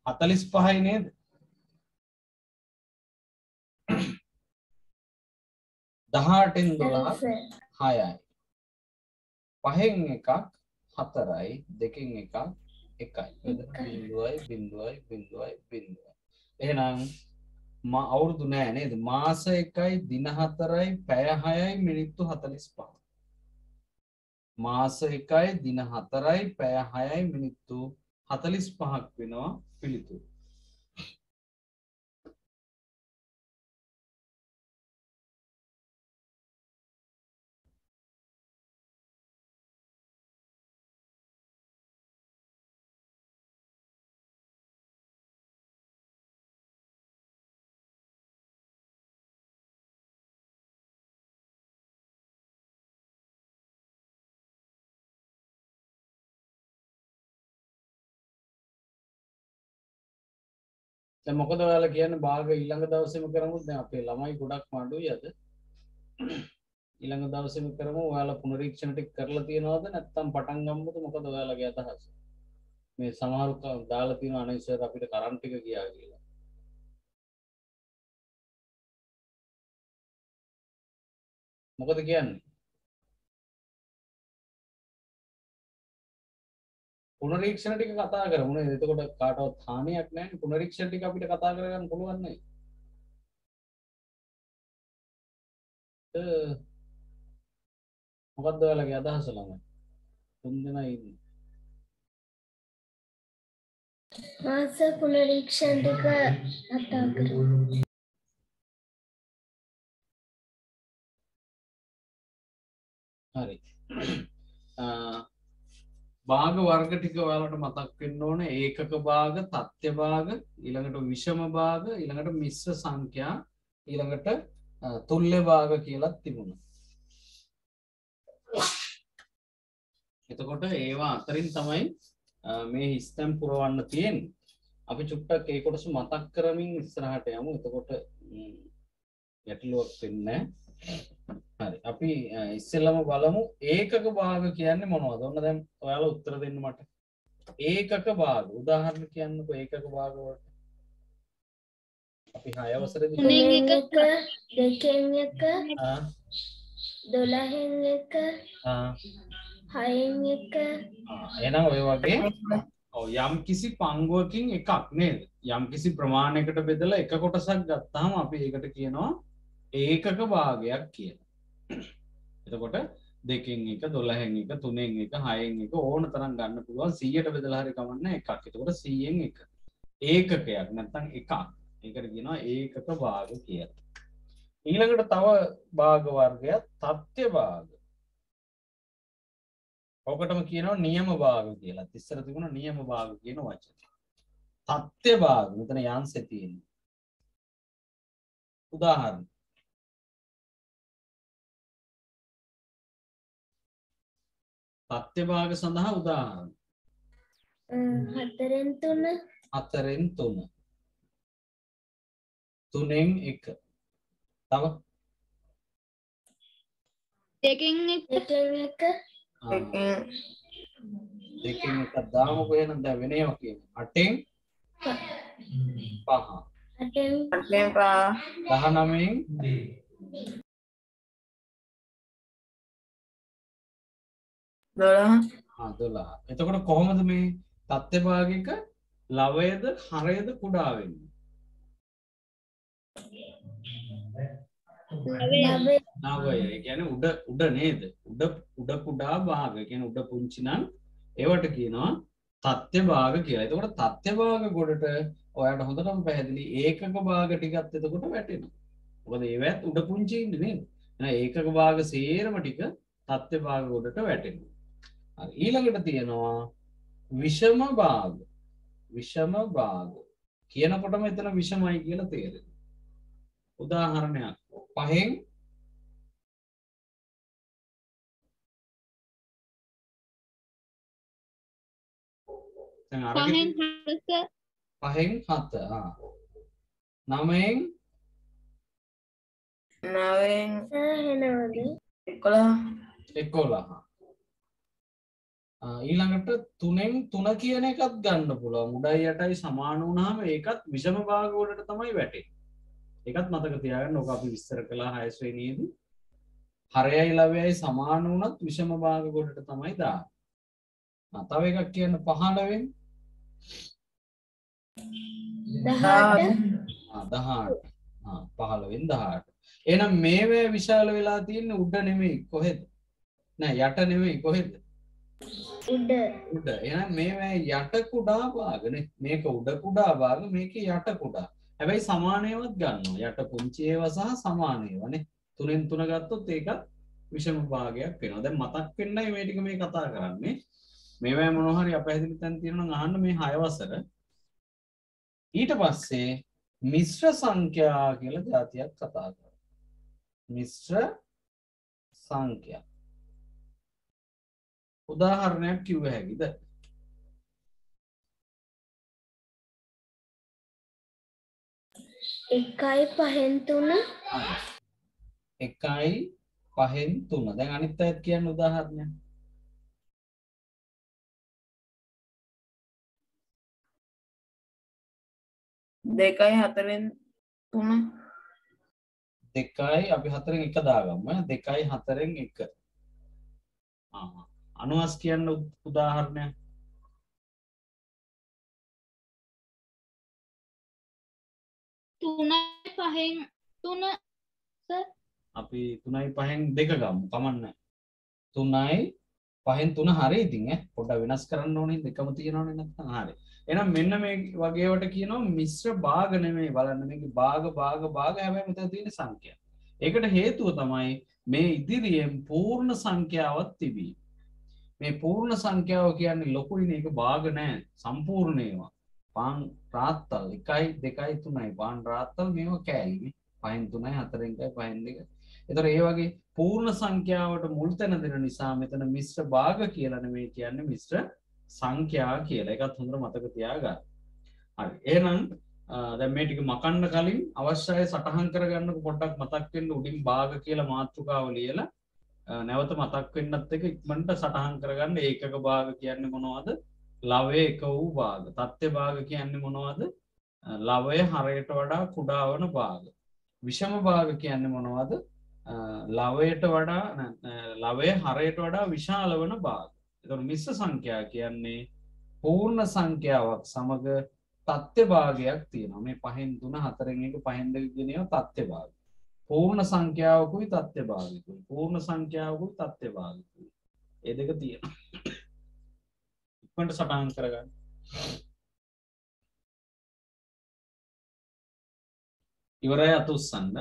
හතලිස් පහයි නේද? දහටෙන් 12 6යි. 5න් එකක් 4යි 2න් එකක් 1යි. බිඳුවයි බිඳුවයි බිඳුවයි බිඳුවයි. එහෙනම් අවුරුදු නෑ නේද? මාස 1යි දින 4යි පැය 6යි මිනිත්තු 45. මාස 1යි දින 4යි පැය 6යි මිනිත්තු 45ක් වෙනවා පිළිතුරු. දැන් මොකද ඔයාලා කියන්නේ භාග ඊළඟ දවසේම කරමුද? දැන් අපේ ළමයි ගොඩක් අඩුයි අද. ඊළඟ දවසේම කරමු. ඔයාලා පුනරීක්ෂණ ටික කරලා තියනවද නැත්නම් පටන් ගමුද? මොකද ඔයාලගේ අදහස? මේ සමහරු දාලා තියෙන අනිසර් අපිට කරන්ට් එක ගියා කියලා. මොකද කියන්නේ? පුනරීක්ෂණ ටික කතා කරමු නේද? එතකොට කාටවත් හානියක් නැහැ. පුනරීක්ෂණ ටික අපිට කතා කරගන්න පුළුවන් නේ. මොකද්ද ඔයාලගේ අදහස ළමයි? තුන් දෙනා ඉන්නේ. මාස පුනරීක්ෂණ ටික කතා කරමු. හරි. භාග වර්ග ටික ඔයාලට මතක් වෙන්න ඕනේ. ඒකක භාග, තත්ත්‍ය භාග, ඊළඟට විෂම භාග, ඊළඟට මිශ්‍ර සංඛ්‍යා, ඊළඟට තුල්‍ය භාග කියලා තිබුණා. එතකොට ඒවා අතරින් තමයි මේ හිස්තැන් පුරවන්න තියෙන්නේ. අපි චුට්ටක් ඒ කොටස මතක් කරමින් ඉස්සරහට යමු. එතකොට ගැටලුවක් වෙන්නේ නැහැ. හරි. අපි ඉස්සෙල්ලම බලමු ඒකක භාග කියන්නේ මොනවද? ඔන්න දැන් ඔයාලා උත්තර දෙන්න මට. ඒකක භාග. උදාහරණ කියන්නකෝ ඒකක භාග වලට. අපි 6 අවසරේදී 3න් එක 2න් එක ආ 12න් එක හයෙන් එක එහෙනම් ඔය වගේ ඔව් යම් කිසි පංගුවකින් එකක් නේද? යම් කිසි ප්‍රමාණයකට බෙදලා එක කොටසක් ගත්තාම අපි ඒකට කියනවා ඒකක භාගයක් කියලා. එතකොට 2කින් 1 12න් 1 3න් 1 6න් 1 ඕන තරම් ගන්න පුළුවන් 100ට බෙදලා හරි කමන්නේ එකක්. එතකොට 100න් 1 ඒකකයක් නැත්නම් එකක්. ඒකට කියනවා ඒකක භාග කියලා. ඊළඟට තව භාග වර්ගයක් තත්ත්‍ය භාග. ඔකටම කියනවා නියම භාග කියලා. ඉස්සර තිබුණා නියම භාග කියන වචනේ. තත්ත්‍ය භාග මෙතන යන්සේ තියෙනවා. උදාහරණ තත්ත්‍ය භාග සඳහා උදාහරණ 4න් 3 4න් 3 3න් 1 තව 2කින් 1 2න් 1 දෙකෙන් එකක් දාමුකෝ එහෙනම් දැන් වෙන ඒවා කියමු 8න් 5 8න් 19න් 12 එතකොට කොහොමද මේ තත්ත්ව භාගික ලවයද හරයද කුඩා වෙන්නේ? නවය. ඒ කියන්නේ උඩ නේද? උඩ කුඩා භාග. ඒ කියන්නේ උඩ පුංචි නම් ඒවට කියනවා තත්ත්ව භාග කියලා. එතකොට තත්ත්ව භාග ගොඩට ඔයාලට හොඳටම පැහැදිලි ඒකක භාග ටිකත් එතකොට වැටෙනවා. මොකද ඒවත් උඩ පුංචි ඉන්නේ නේද? එහෙනම් ඒකක භාග සේරම ටික තත්ත්ව භාග ගොඩට වැටෙනවා. හරි ඊළඟට තියෙනවා විෂම භාග. විෂම භාග කියනකොටම එතන විෂමයි කියලා තේරෙනවා. උදාහරණයක් 5න් දැන් අරගෙන 5න් 7 9න් 11 ඊළඟට 3න් 3 කියන එකත් ගන්න පුළුවන්. උඩයි යටයි සමාන වුණාම ඒකත් විෂම භාග වලට තමයි වැටෙන්නේ. ඒකත් මතක තියාගන්න. ඕක අපි විස්තර කළා 6 ශ්‍රේණියේදී. හරයයි ලවයයි සමාන වුණත් විෂම භාග වලට තමයි දාන්නේ. තව එකක් කියන්න 15න් 18 15න් 18. එහෙනම් මේවේ විශාල වෙලා තියෙන්නේ උඩ නෙමෙයි කොහෙද? නෑ යට නෙමෙයි කොහෙද? උඩ. එහෙනම් මේවා යට කුඩා භාගනේ. මේක උඩ කුඩා භාග මේක යට කුඩා. හැබැයි සමානයවත් ගන්නවා. යට පුංචි ඒවා සහ සමාන ඒවානේ. 3න් 3 ගත්තොත් ඒකත් විෂම භාගයක් වෙනවා. දැන් මතක් වෙන්නයි මේ ටික මේ කතා කරන්නේ. මේවා මොනවා හරි අපහැදිලි තැන් තියෙනවා නම් අහන්න මේ 6 වසර. ඊට පස්සේ මිශ්‍ර සංඛ්‍යා කියලා જાතියක් කතා කරනවා. මිශ්‍ර සංඛ්‍යා උදාහරණයක් කිව්ව හැකිද? එකයි පහෙන් 3 එකයි පහෙන් 3. දැන් අනිත් අයත් කියන්න උදාහරණයක්. දෙකයි 4න් 3 දෙකයි අපි 4න් 1 දාගමු. 2යි 4න් 1. අනුහස් කියන්න උදාහරණයක්. 3යි 5න් 3 සර් අපි 3යි 5න් 2 ගමු. කමන්නේ. 3යි 5න් 3 හරි ඉතින් පොඩ්ඩක් වෙනස් කරන්න ඕනේ. දෙකම තියෙනවනේ නැත්නම් හරි. එහෙනම් මෙන්න මේ වගේවට කියනවා මිශ්‍ර භාග නෙමෙයි. බලන්න මේකේ භාග හැබැයි මෙතන තියෙන සංඛ්‍යා. ඒකට හේතුව තමයි මේ ඉදිරියෙන් පූර්ණ සංඛ්‍යාවක් තිබීම. මේ පූර්ණ සංඛ්‍යාව කියන්නේ ලොකුයිනේ. ඒක භාග නෑ. සම්පූර්ණ ඒවා. පාන් රාත්තල් 1යි 2යි 3යි පාන් රාත්තල් මේවා කෑලිනේ. 5න් 3යි 4න් 1යි 5න් 2යි. ඒතර ඒ වගේ පූර්ණ සංඛ්‍යාවට මුල් තැන දෙන නිසා මෙතන මිශ්‍ර භාග කියලා නෙමෙයි කියන්නේ මිශ්‍ර සංඛ්‍යා කියලා. ඒකත් හොඳට මතක තියාගන්න. හරි. එහෙනම් දැන් මේ ටික මකන්න කලින් අවශ්‍යයි සටහන් කරගන්නකො පොඩ්ඩක් මතක් වෙන්න උඩින් භාග කියලා මාතෘකාව ලියලා නැවත මතක් වෙන්නත් එක ඉක්මනට සටහන් කරගන්න. ඒකක භාග කියන්නේ මොනවද? ලවය එක වූ භාග. තත්ත්ව භාග කියන්නේ මොනවද? ලවය හරයට වඩා කුඩා වන භාග. විෂම භාග කියන්නේ මොනවද? ලවයට වඩා ලවය හරයට වඩා විශාල වන භාග. එතකොට මිශ්‍ර සංඛ්‍යා කියන්නේ පූර්ණ සංඛ්‍යාවක් සමග තත්ත්ව භාගයක් තියෙනවා. මේ 5න් 3 4න් 1 5න් 2 කියන ඒවා තත්ත්ව භාග. පූර්ණ සංඛ්‍යාවකුයි තත්ත්ව භාගිකුයි. පූර්ණ සංඛ්‍යාවකුයි තත්ත්ව භාගිකුයි. ඒ දෙක තියෙනවා. ඉක්මනට සටහන් කරගන්න. ඉවරයි අත උස්සන්න.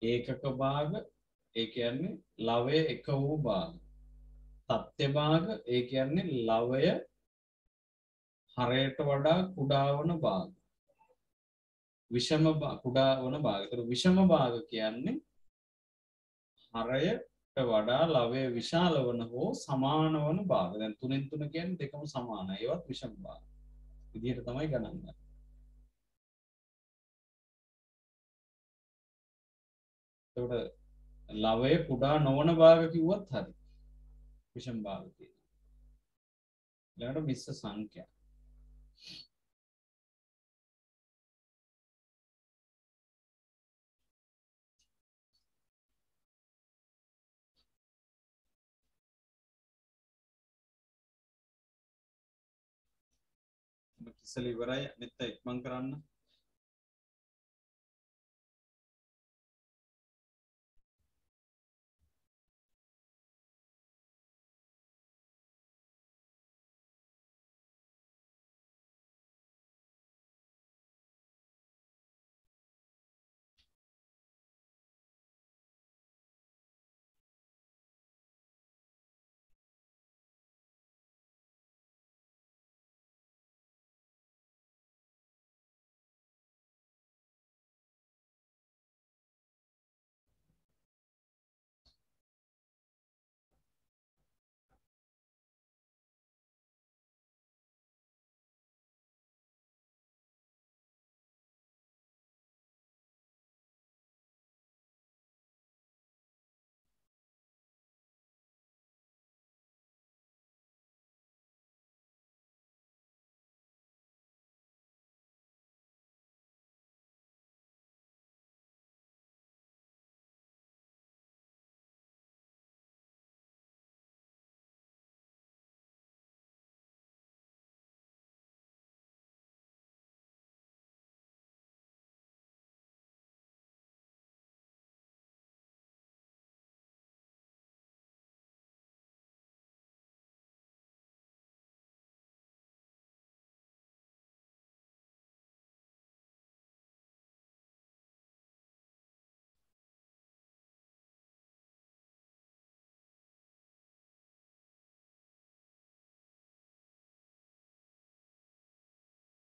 ඒකක භාග ඒ කියන්නේ ලවය එක වූ භාග. තත්ත්ව භාග ඒ කියන්නේ ලවය හරයට වඩා කුඩා වන භාග. විෂම කුඩා වන භාග. ඒතර විෂම භාග කියන්නේ හරයට වඩා ලවය විශාල වන හෝ සමාන වන භාග. දැන් 3න් 3 කියන්නේ දෙකම සමානයි. ඒවත් විෂම භාග. විදිහට තමයි ගණන් ගන්නේ. එතකොට ලවය කුඩා නොවන භාග කිව්වත් හරි. විෂම භාග තියෙනවා. ඊළඟට මිශ්‍ර සංඛ්‍යා. කිසල ඉවරයි අනිත් ඉක්මන් කරන්න.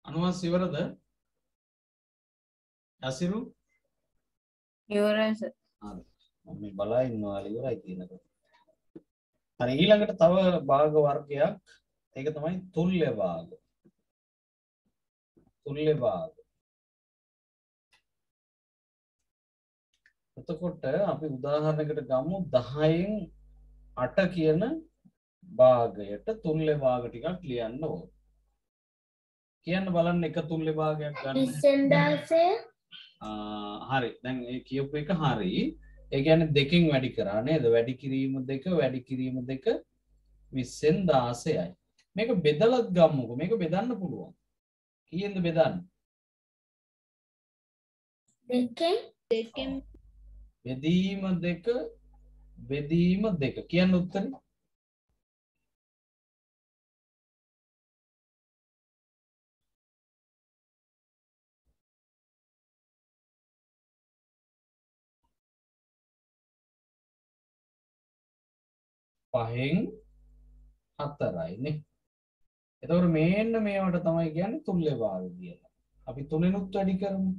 අනුවස් ඉවරද? යසිරු ඉවරයි සර්. හරි. මම මේ බලා ඉන්නවා ඉවරයි කියනකොට. හරි ඊළඟට තව භාග වර්ගයක් ඒක තමයි තුල්‍ය භාග. තුල්‍ය භාග. එතකොට අපි උදාහරණයකට ගමු 10න් 8 කියන භාගයට තුල්‍ය භාග ටිකක් ලියන්න ඕන. කියන්න බලන්න එක තුල්‍ය භාගයක් ගන්න. 216 හරි දැන් ඒ කියපු එක හරි. ඒ කියන්නේ දෙකෙන් වැඩි කරා නේද? වැඩි කිරීම දෙක 2016යි. මේක බෙදලත් ගමුකෝ. මේක බෙදන්න පුළුවන්. කීයෙන්ද බෙදන්නේ? දෙකෙන් බෙදීම දෙක කියන්න උත්තරේ පහෙන් 4යි නේ. එතකොට මේන්න මේවට තමයි කියන්නේ තුල්‍ය භාග කියලා. අපි 3නුත් වැඩි කරමු.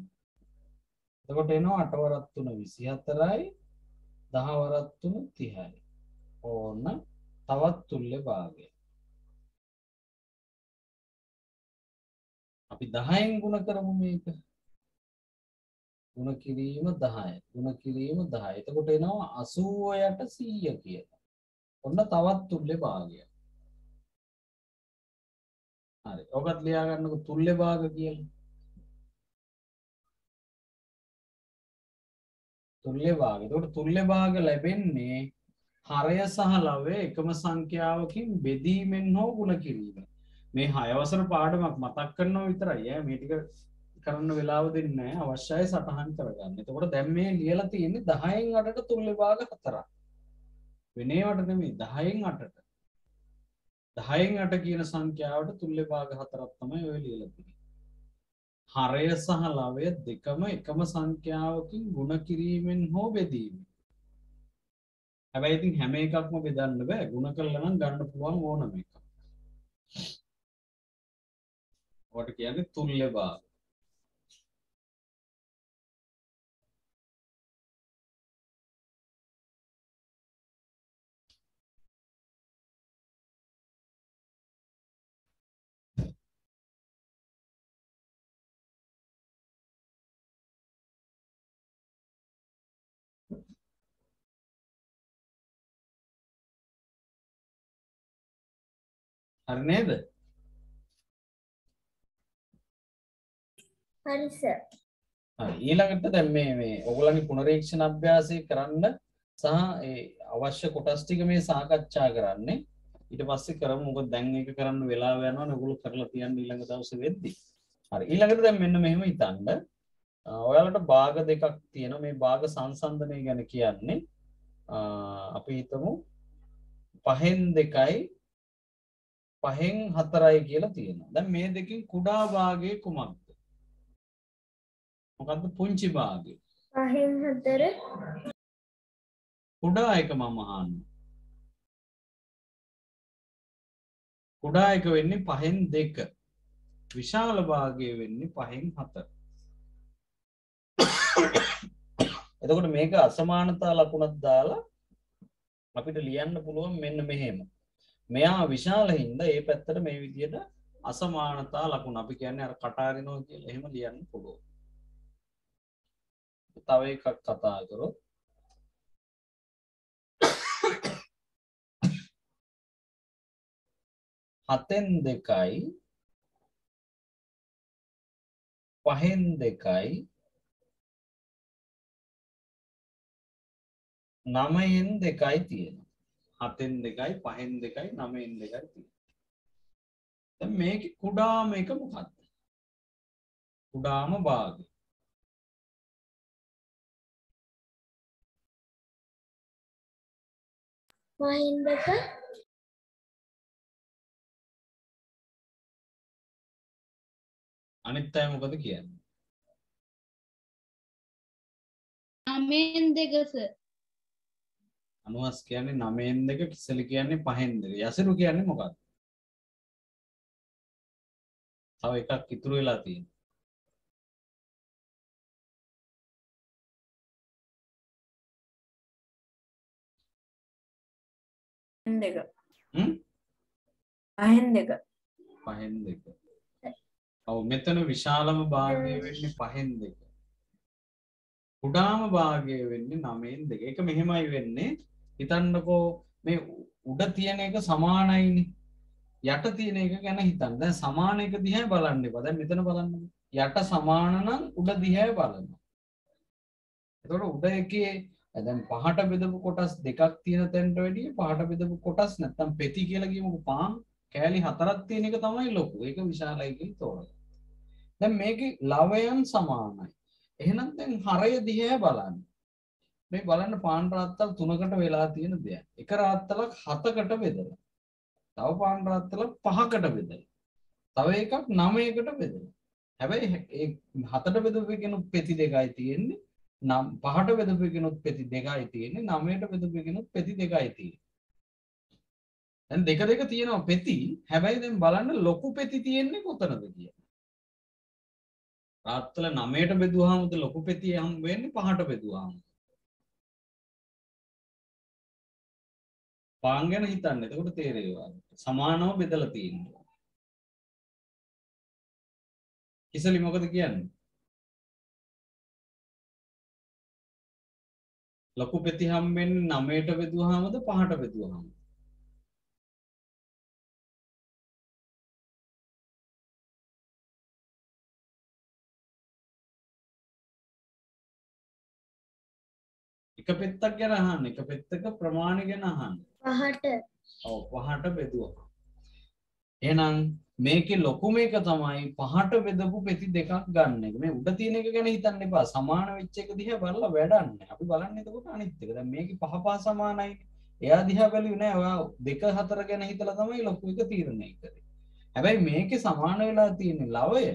එතකොට එනවා 8 වරක් 3 24යි 10 වරක් 3 30යි. ඕන්න තවත් තුල්ලේ භාගය. අපි 10න් ගුණ කරමු මේක. ගුණ කිරීම 10. ගුණ කිරීම 10. එතකොට එනවා 80යට 100 කියලා. ඔන්න තවත් තුල්ලේ භාගය. හරි. ඔකත් ලියා ගන්නකො තුල්ලේ භාග කියලා. තුල්ලේ භාග. එතකොට තුල්ලේ භාග ලැබෙන්නේ හරය සහ ලවය එකම සංඛ්‍යාවකින් බෙදීමෙන් හෝ ගුණ කිරීමෙන්. මේ 6 වසර පාඩමක් මතක් කරනවා විතරයි ඈ මේ ටික කරන්න වෙලාව දෙන්නේ නැහැ අවශ්‍යයි සටහන් කරගන්න. එතකොට දැන් මේ ලියලා තියෙන්නේ 10න් 8ට තුල්ලේ භාග 4ක්. වෙනේවට නෙමෙයි 10න් 8ට. 10න් 8 කියන සංඛ්‍යාවට තුල්ලේ භාග 4ක් තමයි ඔය ලියලා තියෙන්නේ. හරය සහ ලවය දෙකම එකම සංඛ්‍යාවකින් ගුණ කිරීමෙන් හෝ බෙදීමෙන්. හැබැයි ඉතින් හැම එකක්ම බෙදන්න බෑ. ගුණ කරලා නම් ගන්න පුළුවන් ඕනම එකක්. ඔකට කියන්නේ තුල්ලේ භාග. හරි නේද? හරි සර්. හරි ඊළඟට දැන් මේ ඔයගොල්ලන්ගේ පුනරීක්ෂණ අභ්‍යාසය කරන්න සහ ඒ අවශ්‍ය කොටස් ටික මේ සාකච්ඡා කරන්නේ ඊට පස්සේ කරමු. මොකද දැන් මේක කරන්න වෙලාව යනවනේ ඔයගොල්ලෝ කරලා තියන්න ඊළඟ දවසේ වෙද්දී. හරි ඊළඟට දැන් මෙන්න මෙහෙම හිතන්න. ඔයාලට භාග දෙකක් තියෙනවා. මේ භාග සංසන්දනය ගැන කියන්නේ අපි හිතමු 5න් 2යි 5න් 4යි කියලා තියෙනවා. දැන් මේ දෙකෙන් කුඩා භාගයේ කුමක්ද? මොකද්ද පුංචි භාගය? 5න් 4 කුඩා එක මම අහන්නේ. කුඩා එක වෙන්නේ 5න් 2. විශාල භාගය වෙන්නේ 5න් 4. එතකොට මේක අසමානතා ලකුණක් දාලා අපිට ලියන්න පුළුවන් මෙන්න මෙහෙම. මෙයා විශාල හින්දා ඒ පැත්තට මේ විදිහට අසමානතා ලකුණ අපි කියන්නේ අර කටාරිනවා කියලා එහෙම ලියන්න පුළුවන්. තව එකක් කතා කරොත් හතෙන් 2යි 5න් 2යි 9න් 2යි තියෙනවා. 7න් 2යි 5න් 2යි 9න් 2යි තියෙනවා. දැන් මේකේ කුඩාම එක මොකක්ද? කුඩාම භාගය. පහෙන් 2 අනිත් අය මොකද කියන්නේ? 9න් 2 සර්. අනුහස් කියන්නේ 9න් 2 කිසලි කියන්නේ 5න් 2. යසිරු කියන්නේ මොකක්ද? තව එකක් ඉතුරු වෙලා තියෙනවා. දෙක. හ්ම්? 5න් 2. 5න් 2. ඔව් මෙතන විශාලම භාගය වෙන්නේ 5න් 2. කුඩාම භාගය වෙන්නේ 9න් 2. ඒක මෙහෙමයි වෙන්නේ. හිතන්නකෝ මේ උඩ තියෙන එක සමානයිනේ. යට තියෙන එක ගැන හිතන්න. දැන් සමාන එක දිහා බලන්න එපා. දැන් මෙතන බලන්න. යට සමාන නම් උඩ දිහා බලන්න. එතකොට උඩ එකේ දැන් පහට බෙදපු කොටස් දෙකක් තියෙන තැනට වැඩිය පහට බෙදපු කොටස් නැත්තම් පෙති කියලා කියමුකෝ පාන් කෑලි 4ක් තියෙන එක තමයි ලොකු. ඒක විශාලයි කියලා තෝරගන්න. දැන් මේකේ ලවයන් සමානයි. එහෙනම් දැන් හරය දිහා බලන්න. මේ බලන්න පාන් රාත්තල් 3කට වෙලා තියෙන දෙයක්. එක රාත්තලක් 7කට බෙදලා. තව පාන් රාත්තලක් 5කට බෙදලා. තව එකක් 9කට බෙදලා. හැබැයි ඒ 7ට බෙදපු එකෙනුත් පෙති දෙකයි තියෙන්නේ. 5ට බෙදපු එකෙනුත් පෙති දෙකයි තියෙන්නේ. 9ට බෙදපු එකෙනුත් පෙති දෙකයි තියෙන්නේ. දැන් දෙක තියෙනවා පෙති. හැබැයි දැන් බලන්න ලොකු පෙති තියෙන්නේ කොතනද කියලා. රාත්තල 9ට බෙදුවාමද ලොකු පෙතිය හම් වෙන්නේ 5ට බෙදුවාම. පාන් ගැන හිතන්න. එතකොට තේරෙනවා. සමානව බෙදලා තියෙනවා. කිසලි මොකද කියන්නේ? ලොකු පෙති හම්බෙන්නේ 9ට බෙදුවාමද 5ට බෙදුවාමද? එක පෙත්තක් ගැන අහන්න. එක පෙත්තක ප්‍රමාණය ගැන අහන්න. 5ට. ඔව් 5ට බෙදුවා. එහෙනම් මේකේ ලොකුම එක තමයි 5ට බෙදපු පෙති දෙකක් ගන්න එක. මේ උඩ තියෙන එක ගැන හිතන්න එපා. සමාන වෙච්ච එක දිහා බලලා වැඩන්නේ. අපි බලන්නේ එතකොට අනිත් එක. දැන් මේකේ 5 5 සමානයි. එයා දිහා බැලුවේ නෑ. ඔයා 2 4 ගැන හිතලා තමයි ලොකු එක තීරණය කරේ. හැබැයි මේකේ සමාන වෙලා තියෙන ලවය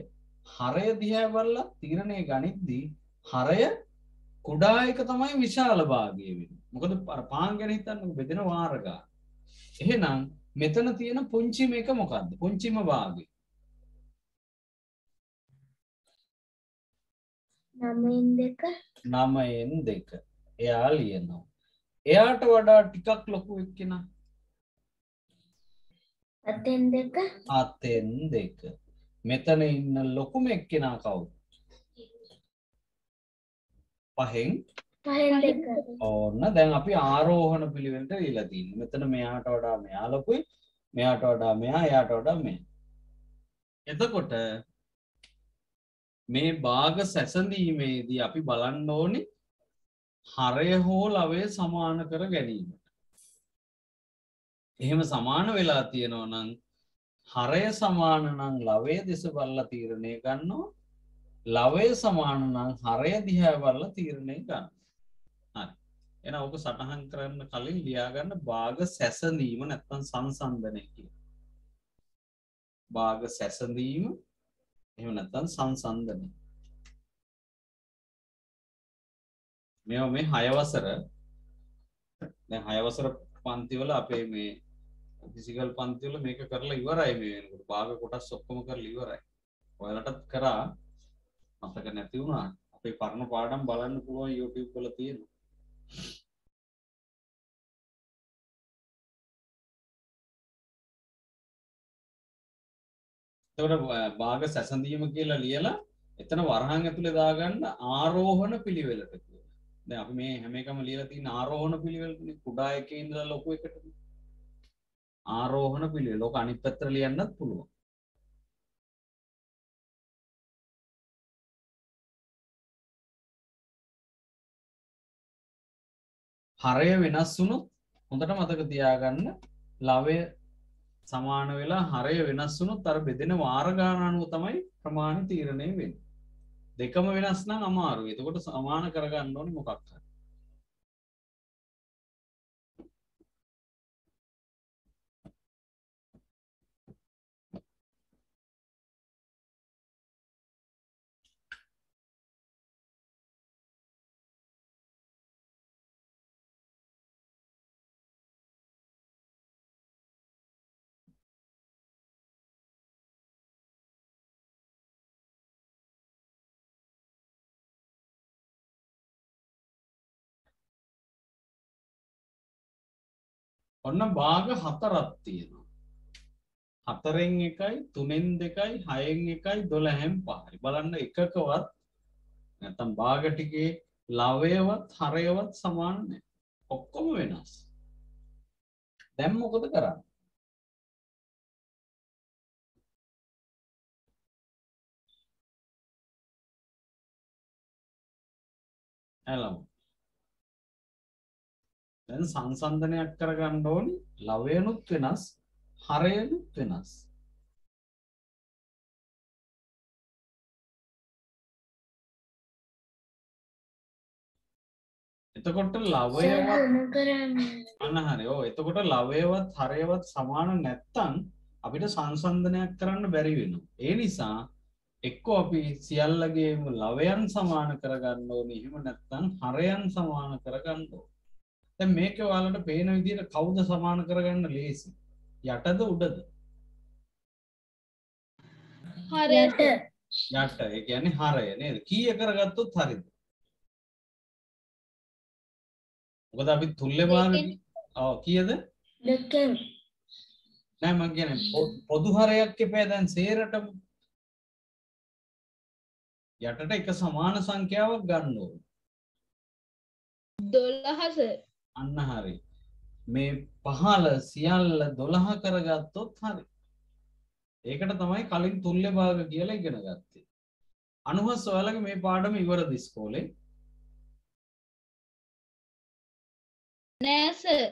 හරය දිහා බලලා තීරණය ගනිද්දී හරය කුඩා එක තමයි විශාල භාගය වෙන්නේ. මොකද පාන් ගැන හිතන්න බෙදෙන වාර ගන්න. එහෙනම් මෙතන තියෙන පුංචිම එක මොකද්ද? පුංචිම භාගය. 9න් 2. 9න් 2. එයා ලියනවා. එයාට වඩා ටිකක් ලොකු එක්කෙනා 7න් 2. 7න් 2. මෙතන ඉන්න ලොකුම එක්කෙනා කවුද? 5න් 2. ඕන්න දැන් අපි ආරෝහණ පිළිවෙලට ලියලා තියෙනවා. මෙතන මෙයාට වඩා මෙයා ලොකුයි, මෙයාට වඩා මෙයා, එයාට වඩා මෙයා. එතකොට මේ භාග සැසඳීමේදී අපි බලන්න ඕනේ හරය හෝ ලවය සමාන කර ගැනීමට. එහෙම සමාන වෙලා තියෙනවා නම් හරය සමාන නම් ලවය දෙස බලලා තීරණය ගන්නවා. ලවය සමාන නම් හරය දිහා බලලා තීරණය ගන්නවා. හරි. එහෙනම් ඔක සටහන් කරන්න කලින් ලියා ගන්න භාග සැසඳීම නැත්නම් සංසන්දනය කියලා. භාග සැසඳීම එහෙම නැත්නම් සංසන්දනය. මේවා මේ 6 වසර දැන් 6 වසර පන්ති වල අපේ මේ ෆිසිකල් පන්ති වල මේක කරලා ඉවරයි මේ වෙනකොට. භාග කොටස් ඔක්කොම කරලා ඉවරයි. ඔයාලටත් කරා මතක නැති වුණා. අපේ පරණ පාඩම් බලන්න පුළුවන් YouTube වල තියෙනවා. එතකොට භාග සැසඳීම කියලා ලියලා එතන වරහන් ඇතුලේ දාගන්න ආරෝහණ පිළිවෙලට කියලා. දැන් අපි මේ හැම එකම ලියලා තියෙන ආරෝහණ පිළිවෙලනේ කුඩා එකේ ඉඳලා ලොකු එකට. ආරෝහණ පිළිවෙල. ඔක අනිත් පැත්තට ලියන්නත් පුළුවන්. හරය වෙනස් වුණොත් හොඳට මතක තියාගන්න ලවය සමාන වෙලා හරය වෙනස් වුණොත් අර බෙදෙන වාර ගාන අනුව තමයි ප්‍රමාණය තීරණය වෙන්නේ. දෙකම වෙනස් නම් අමාරුයි. එතකොට සමාන කරගන්න ඕනේ මොකක් හරි. ඔන්න භාග 4ක් තියෙනවා. 4න් 1යි 3න් 2යි 6න් 1යි 12න් 5යි. බලන්න එකකවත් නැත්තම් භාග ටිකේ ලවයවත් හරයවත් සමාන නැහැ. ඔක්කොම වෙනස්. දැන් මොකද කරන්නේ? එළම. දැන් සංසන්දනයක් කරගන්න ඕනි. ලවයනුත් වෙනස්, හරයනුත් වෙනස්. එතකොට ලවයවත් අන්න හරි. ඔව් එතකොට ලවයවත් හරයවත් සමාන නැත්තම් අපිට සංසන්දනයක් කරන්න බැරි වෙනවා. ඒ නිසා එක්කෝ අපි සියල්ලගේම ලවයන් සමාන කරගන්න ඕනේ. එහෙම නැත්තම් හරයන් සමාන කරගන්න ඕනේ. දැන් මේකේ ඔයාලට පේන විදිහට කවුද සමාන කරගන්න ලේසි? යටද උඩද? හරයට. යට. ඒ කියන්නේ හරය නේද? කීය කරගත්තොත් හරිද? මොකද අපි තුල්‍ය භාග ඔව් කීයද? දෙකෙන් නෑ මම කියන්නේ පොදු හරයක් එපා දැන් සේරටම යටට එක සමාන සංඛ්‍යාවක් ගන්න ඕන. 12 සර්. අන්න හරි. මේ පහළ සියල්ල 12 කරගත්තොත් හරි. ඒකට තමයි කලින් තුල්‍ය භාග කියලා ඉගෙන ගත්තේ. අනුහස් ඔයාලගේ මේ පාඩම ඉවරද ඉස්කෝලේ? නෑ සර්.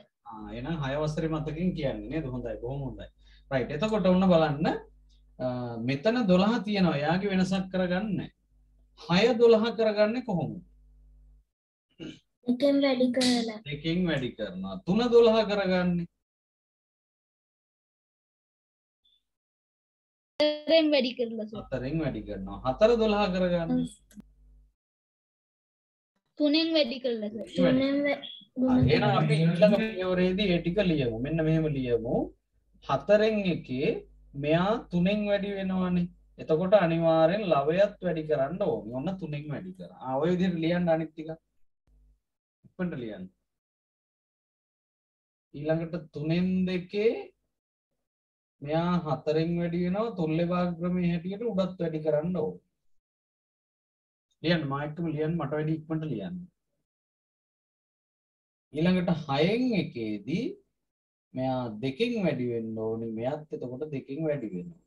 එහෙනම් 6 වසරේ මතකින් කියන්නේ නේද? හොඳයි බොහොම හොඳයි. රයිට්. එතකොට ඔන්න බලන්න මෙතන 12 තියෙනවා. යාගේ වෙනසක් කරගන්න නැහැ. 6 12 කරගන්නේ කොහොමද? දෙකෙන් වැඩි කරලා දෙකෙන් වැඩි කරනවා. 3 12 කරගන්නේ හතරෙන් වැඩි කරලා සර්. 4න් වැඩි කරනවා. 4 12 කරගන්නේ තුනෙන් වැඩි කරලා සර්. තුනෙන් එහෙනම් අපි ඊළඟ පියවරේදී ඒ ටික ලියමු. මෙන්න මෙහෙම ලියමු. 4න් එකේ මෙයා 3න් වැඩි වෙනවනේ. එතකොට අනිවාර්යෙන් ලවයත් වැඩි කරන්න ඕනේ. ඔන්න 3න් වැඩි කරා. ඔය විදිහට ලියන්න අනිත් ටික. ඉක්මනට ලියන්න. ඊළඟට 3න් දෙකේ මෙයා 4න් වැඩි වෙනවා. තුල්‍ය භාග ක්‍රමයේ හැටියට උඩත් වැඩි කරන්න ඕනේ. ලියන්න මායික්කම ලියන්න මට වැඩි ඉක්මනට ලියන්න. ඊළඟට 6න් එකේදී මෙයා 2කින් වැඩි වෙන්න ඕනි. මෙයාත් එතකොට 2කින් වැඩි වෙනවා.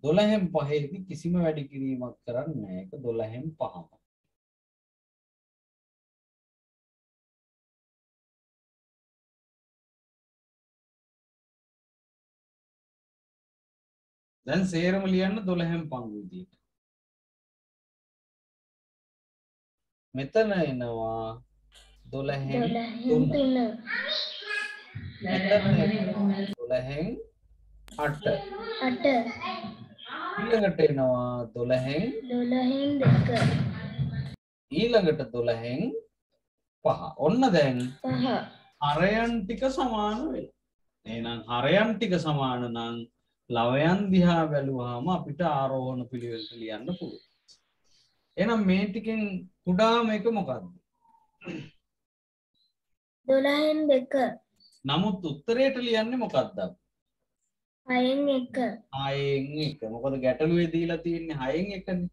12න් 5ේදී කිසිම වැඩි කිරීමක් කරන්නේ නැහැ. ඒක 12න් 5ම. දැන් සේරම ලියන්න 12න් 5 විදියට. මෙතන එනවා 12න් 3. මෙතන 12න් 8. ඊළඟට එනවා 12න් 2 ඊළඟට 12න් 5. ඔන්න දැන් 5 හරයන් ටික සමාන වෙලා. එහෙනම් හරයන් ටික සමාන නම් ලවයන් දිහා බැලුවාම අපිට ආරෝහණ පිළිවෙලට ලියන්න පුළුවන්. එහෙනම් මේ ටිකෙන් කුඩාම එක මොකක්ද? 12න් 2 නමුත් උත්තරයට ලියන්නේ මොකක්ද? 6න් 1 6න් 1. මොකද ගැටලුවේ දීලා තියෙන්නේ 6න් 1නේ.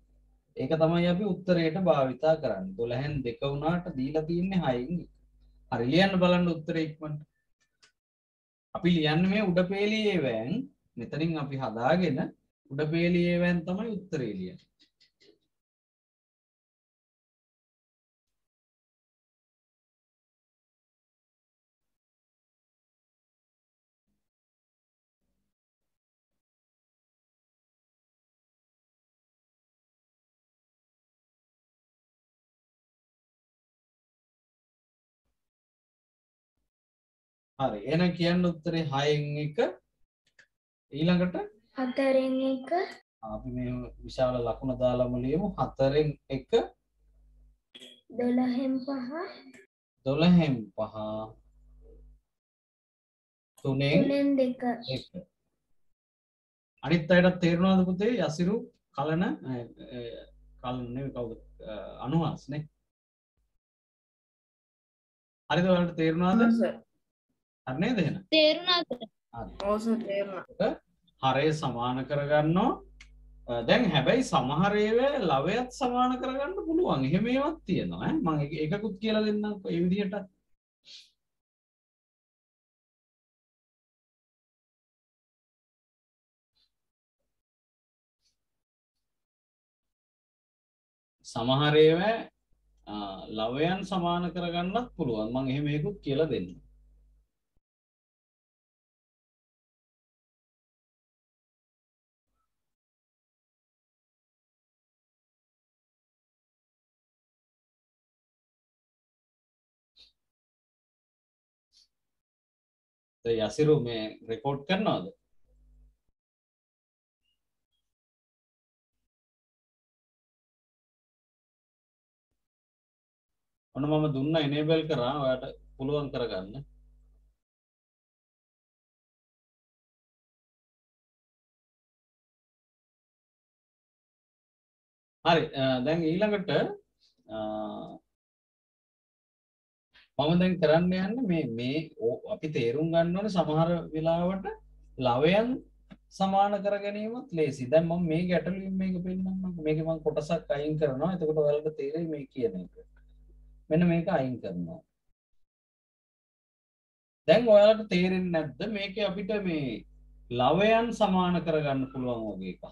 ඒක තමයි අපි උත්තරයට භාවිතා කරන්නේ. 12න් 2 වුණාට දීලා තියෙන්නේ 6න් 1. හරි ලියන්න බලන්න උත්තරේ ඉක්මනට. අපි ලියන්නේ මේ උඩපේලියේ වෑන් මෙතනින් අපි හදාගෙන උඩපේලියේ වෑන් තමයි උත්තරේ ලියන්නේ. හරි එහෙනම් කියන්න උත්තරේ 6න් 1 ඊළඟට 4න් 1 අපි මේ විශාල ලකුණ දාලාම ලියමු 4න් 1 12න් 5 12න් 5 3න් 2 1 අනිත් අයටත් තේරුණාද පුතේ යසිරු කලන කලන නෙවෙයි කවුද අනුහස් නේ හරිද ඔයාලට තේරුණාද හරි නේද එහෙනම් තේරුණා සර්. ඔව් සර් තේරුණා. හරය සමාන කරගන්නවා දැන් හැබැයි සමහර ඒවා ලවයත් සමාන කරගන්න පුළුවන්. එහෙම ඒවත් තියෙනවා ඈ. මම එකකුත් කියලා දෙන්නම්කෝ ඒ විදිහට. සමහර ඒවා ලවයන් සමාන කරගන්නත් පුළුවන්. මම එහෙම එකකුත් කියලා දෙන්නම්. යසිරු මේ රෙකෝඩ් කරනවද? ඔන්න මම දුන්න enable කරා ඔයාට පුළුවන් කරගන්න. හරි දැන් ඊළඟට මම දැන් කරන්න යන්නේ මේ අපි තේරුම් ගන්න ඕනේ සමහර වෙලාවට ලවයන් සමාන කර ගැනීමත් ලේසි. දැන් මම මේ ගැටලුවෙන් මේක පෙන්නන්නම්. මේකේ මම කොටසක් අයින් කරනවා. එතකොට ඔයාලට තේරෙයි මේ කියන එක. මෙන්න මේක අයින් කරනවා. දැන් ඔයාලට තේරෙන්නේ නැද්ද මේකේ අපිට මේ ලවයන් සමාන කරගන්න පුළුවන් වගේ එකක්.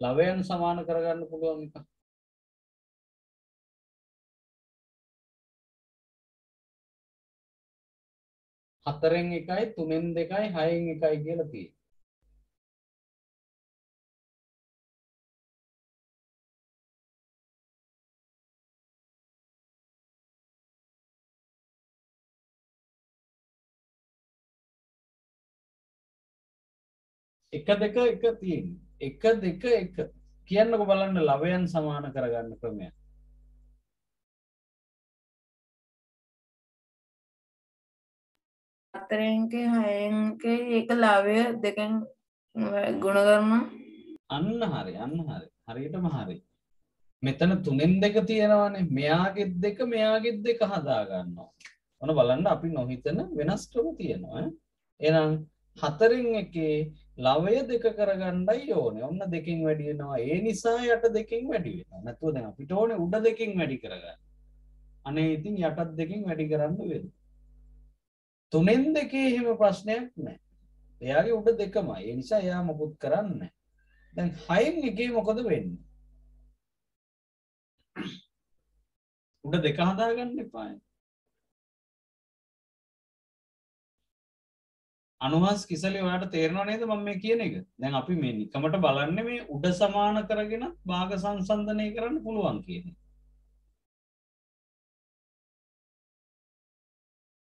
ලවයන් සමාන කරගන්න පුළුවන් එකක්. හතරෙන් එකයි තුනෙන් දෙකයි හයෙන් එකයි කියලා තියෙනවා. එක දෙක එක තියෙන්නේ. එක දෙක එක කියන්නකෝ බලන්න ලවයන් සමාන කරගන්න ක්‍රමය. හතරෙන්කේ හයෙන්කේ ඒක ලාවය දෙකෙන් ගුණ කරනවා. අන්න හරි අන්න හරි. හරියටම හරි. මෙතන තුනෙන් දෙක තියෙනවානේ. මෙයාගෙත් දෙක මෙයාගෙත් දෙක හදා ගන්නවා. ඔන්න බලන්න අපි නොහිතන වෙනස් ක්‍රම තියෙනවා. එහෙනම් හතරෙන් එකේ ලවය දෙක කරගන්නයි ඕනේ. ඔන්න දෙකෙන් වැඩි වෙනවා. ඒ නිසා යට දෙකෙන් වැඩි වෙනවා. නැතුව දැන් අපිට ඕනේ උඩ දෙකෙන් වැඩි කරගන්න. අනේ ඉතින් යටත් දෙකෙන් වැඩි කරන්න වෙනවා. තුනෙන් දෙකේ එහෙම ප්‍රශ්නයක් නැහැ. එයාගේ උඩ දෙකමයි. ඒ නිසා එයා මොකුත් කරන්නේ නැහැ. දැන් හයෙන් එකේ මොකද වෙන්නේ? උඩ දෙක හදාගන්න එපා. අනුහස් කිසලේ ඔයාලට තේරෙනව නේද මම මේ කියන එක? දැන් අපි මේ නිකමට බලන්නේ මේ උඩ සමාන කරගෙන භාග සංසන්දනය කරන්න පුළුවන් කියන එක.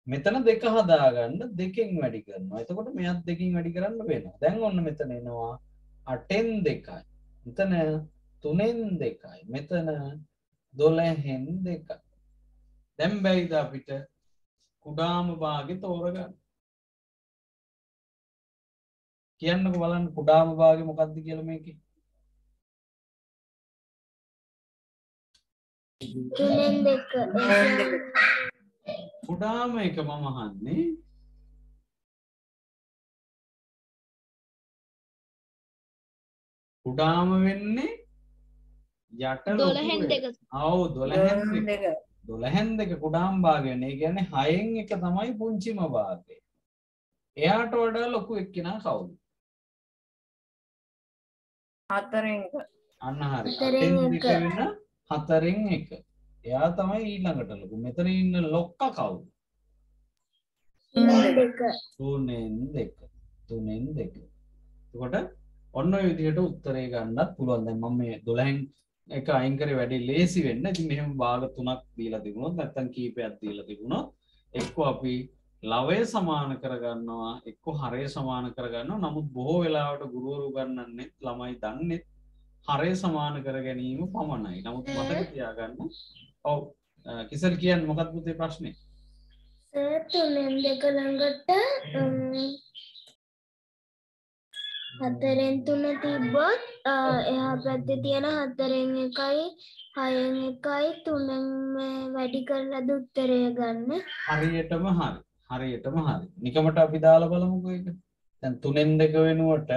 මෙතන දෙක හදාගන්න දෙකෙන් වැඩි කරනවා. එතකොට මෙයත් දෙකෙන් වැඩි කරන්න වෙනවා. දැන් ඔන්න මෙතන එනවා 8න් 2යි. මෙතන 3න් 2යි. මෙතන 12න් 2යි. දැන් බැයිද අපිට කුඩාම භාගෙ තෝරගන්න? කියන්නකෝ බලන්න කුඩාම භාගෙ මොකක්ද කියලා මේකේ? 3න් 2 කුඩාම එක මම අහන්නේ කුඩාම වෙන්නේ යට ලොකු 12න් දෙක. ආව් 12න් දෙක. දෙක 12න් දෙක කුඩාම භාගය වෙන්නේ. ඒ කියන්නේ 6න් එක තමයි පුංචිම භාගය. එයාට වඩා ලොකු එක්කෙනා කවුද? හතරෙන් අන්න හරි. හතරෙන් 8න් එක. 2 වෙන 4න් 1. එයා තමයි ඊළඟට ලොකු. මෙතන ඉන්න ලොක්කා කවුද? 3න් 2 3න් 2. 3න් 2. එතකොට ඔන්න ඔය විදිහට උත්තරේ ගන්නත් පුළුවන්. දැන් මම මේ 12න් එක අයින් කරේ වැඩි ලේසි වෙන්න. ඉතින් මෙහෙම භාග තුනක් දීලා තිබුණොත් නැත්නම් කීපයක් දීලා තිබුණොත් එක්ක අපි ලවය සමාන කරගන්නවා එක්ක හරය සමාන කරගන්නවා. නමුත් බොහෝ වෙලාවට ගුරුවරු උගන්වන්නේ ළමයි දන්නේ හරය සමාන කර ගැනීම පමණයි. නමුත් මතක තියාගන්න. ඔව් කිසල් කියන්නේ මොකක්ද පුතේ ප්‍රශ්නේ? සර් 3න් 2 ළඟට 4න් 3 තිබ්බොත් එහා පැත්තේ තියෙන 4න් 1යි 6න් 1යි 3න් වැඩි කරලා උත්තරය ගන්න. හරියටම හරි. හරියටම හරි. නිකමට අපි දාලා බලමුකෝ ඒක. දැන් 3න් 2 වෙනුවට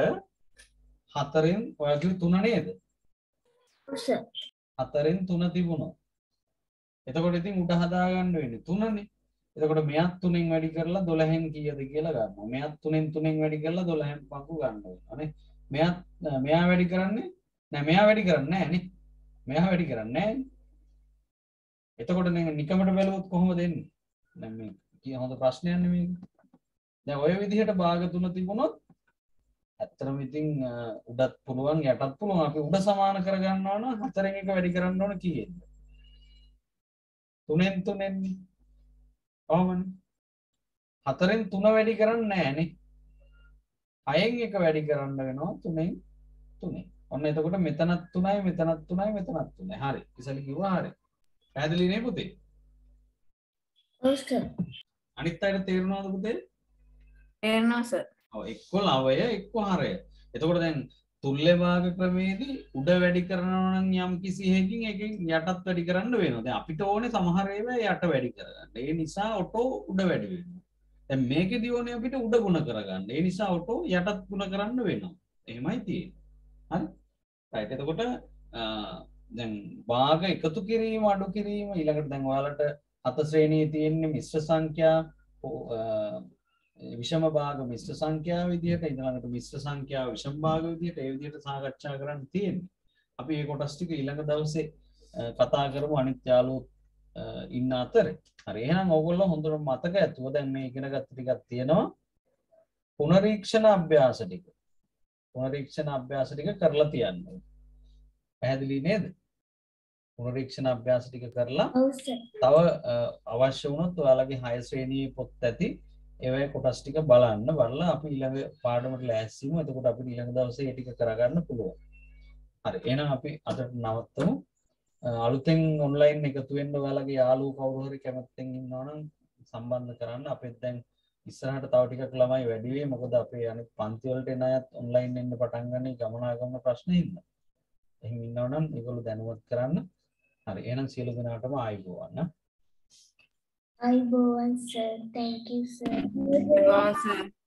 4න් ඔයගේ 3 නේද? උස 4න් 3 තිබුණා. එතකොට ඉතින් උඩ හදාගන්න වෙන්නේ 3නේ. එතකොට මෙයත් 3න් වැඩි කරලා 12න් කීයද කියලා ගන්නවා. මෙයත් 3න් වැඩි කරලා 12න් පංගු ගන්න වෙනවා නේ. මෙයා වැඩි කරන්නේ නෑ මෙයා වැඩි කරන්නේ නෑ නේ. මෙයා වැඩි කරන්නේ නෑනේ. එතකොට නිකමට බැලුවොත් කොහොමද එන්නේ? දැන් මේ කිය හොඳ ප්‍රශ්නයක් නෙමෙයි. දැන් ඔය විදිහට භාග තුන තිබුණොත් ඇත්තටම ඉතින් උඩත් පුළුවන් යටත් පුළුවන්. අපි උඩ සමාන කරගන්නවා නම් 4න් 1 වැඩි කරන්න ඕන කීයද? 3න් 3න්නේ. කොහොමද? 4න් 3 වැඩි කරන්නේ නෑනේ. 6න් 1 වැඩි කරන්න වෙනවා 3න් 3. ඔන්න එතකොට මෙතනත් 3යි මෙතනත් 3යි මෙතනත් 3යි. හරි. ඉතින් කිව්වා හරි. පැහැදිලි නේ පුතේ? ඔව් සර්. අනිත් අයට තේරුණාද පුතේ? තේරෙනවා සර්. ඔව් එක්ක ලවය එක්ක හරය. එතකොට දැන් තුල්ලේ භාග ක්‍රමයේදී උඩ වැඩි කරනවා නම් යම් කිසි හේකින් එකෙන් යටත් වැඩි කරන්න වෙනවා. දැන් අපිට ඕනේ සමහර ඒවා යට වැඩි කරගන්න. ඒ නිසා ඔටෝ උඩ වැඩි වෙනවා. දැන් මේකෙදී ඕනේ අපිට උඩ ගුණ කරගන්න. ඒ නිසා ඔටෝ යටත් ගුණ කරන්න වෙනවා. එහෙමයි තියෙන්නේ. හරි. රයිට්. එතකොට දැන් භාග එකතු කිරීම අඩු කිරීම ඊළඟට දැන් ඔයාලට හත ශ්‍රේණියේ තියෙන්නේ මිශ්‍ර සංඛ්‍යා විෂම භාග මිශ්‍ර සංඛ්‍යාව විදිහට ඊළඟට මිශ්‍ර සංඛ්‍යාව විෂම භාග විදිහට ඒ විදිහට සාකච්ඡා කරන්න තියෙන්නේ. අපි මේ කොටස් ටික ඊළඟ දවසේ කතා කරමු අනිත් යාළුවෝ ඉන්න අතරේ. හරි එහෙනම් ඕගොල්ලෝ හොඳට මතක ඇතුව දැන් මේ ඉගෙන ගත්ත ටිකක් තියෙනවා. පුනරීක්ෂණ අභ්‍යාස ටික. පුනරීක්ෂණ අභ්‍යාස ටික කරලා තියන්න. පැහැදිලි නේද? පුනරීක්ෂණ අභ්‍යාස ටික කරලා ඔව් සර්. තව අවශ්‍ය වුණොත් ඔයාලගේ 6 ශ්‍රේණියේ පොත් ඇති ඒවයි කොටස් ටික බලලා අපි ඊළඟ පාඩමට ලෑස්ති වෙමු. එතකොට අපිට ඊළඟ දවසේ ඒ ටික කරගන්න පුළුවන්. හරි. එහෙනම් අපි අදට නවත්තමු. අලුතෙන් ඔන්ලයින් එකතු වෙන්න ඔයාලගේ යාළුවෝ කවුරු හරි කැමතිෙන් ඉන්නවා නම් සම්බන්ධ කරන්න. අපිත් දැන් ඉස්සරහට තව ටිකක් ළමයි වැඩි වෙයි. මොකද අපේ අනිත් පන්ති වලට එන අයත් ඔන්ලයින් එන්න පටන් ගන්න ගමනාගමන ප්‍රශ්න හින්දා. එහෙනම් ඉන්නවනම් ඒගොල්ලෝ දැනුවත් කරන්න. හරි. එහෙනම් සියලු දෙනාටම ආයුබෝවන්. අයිබෝවන් sir. thank you sir. Sir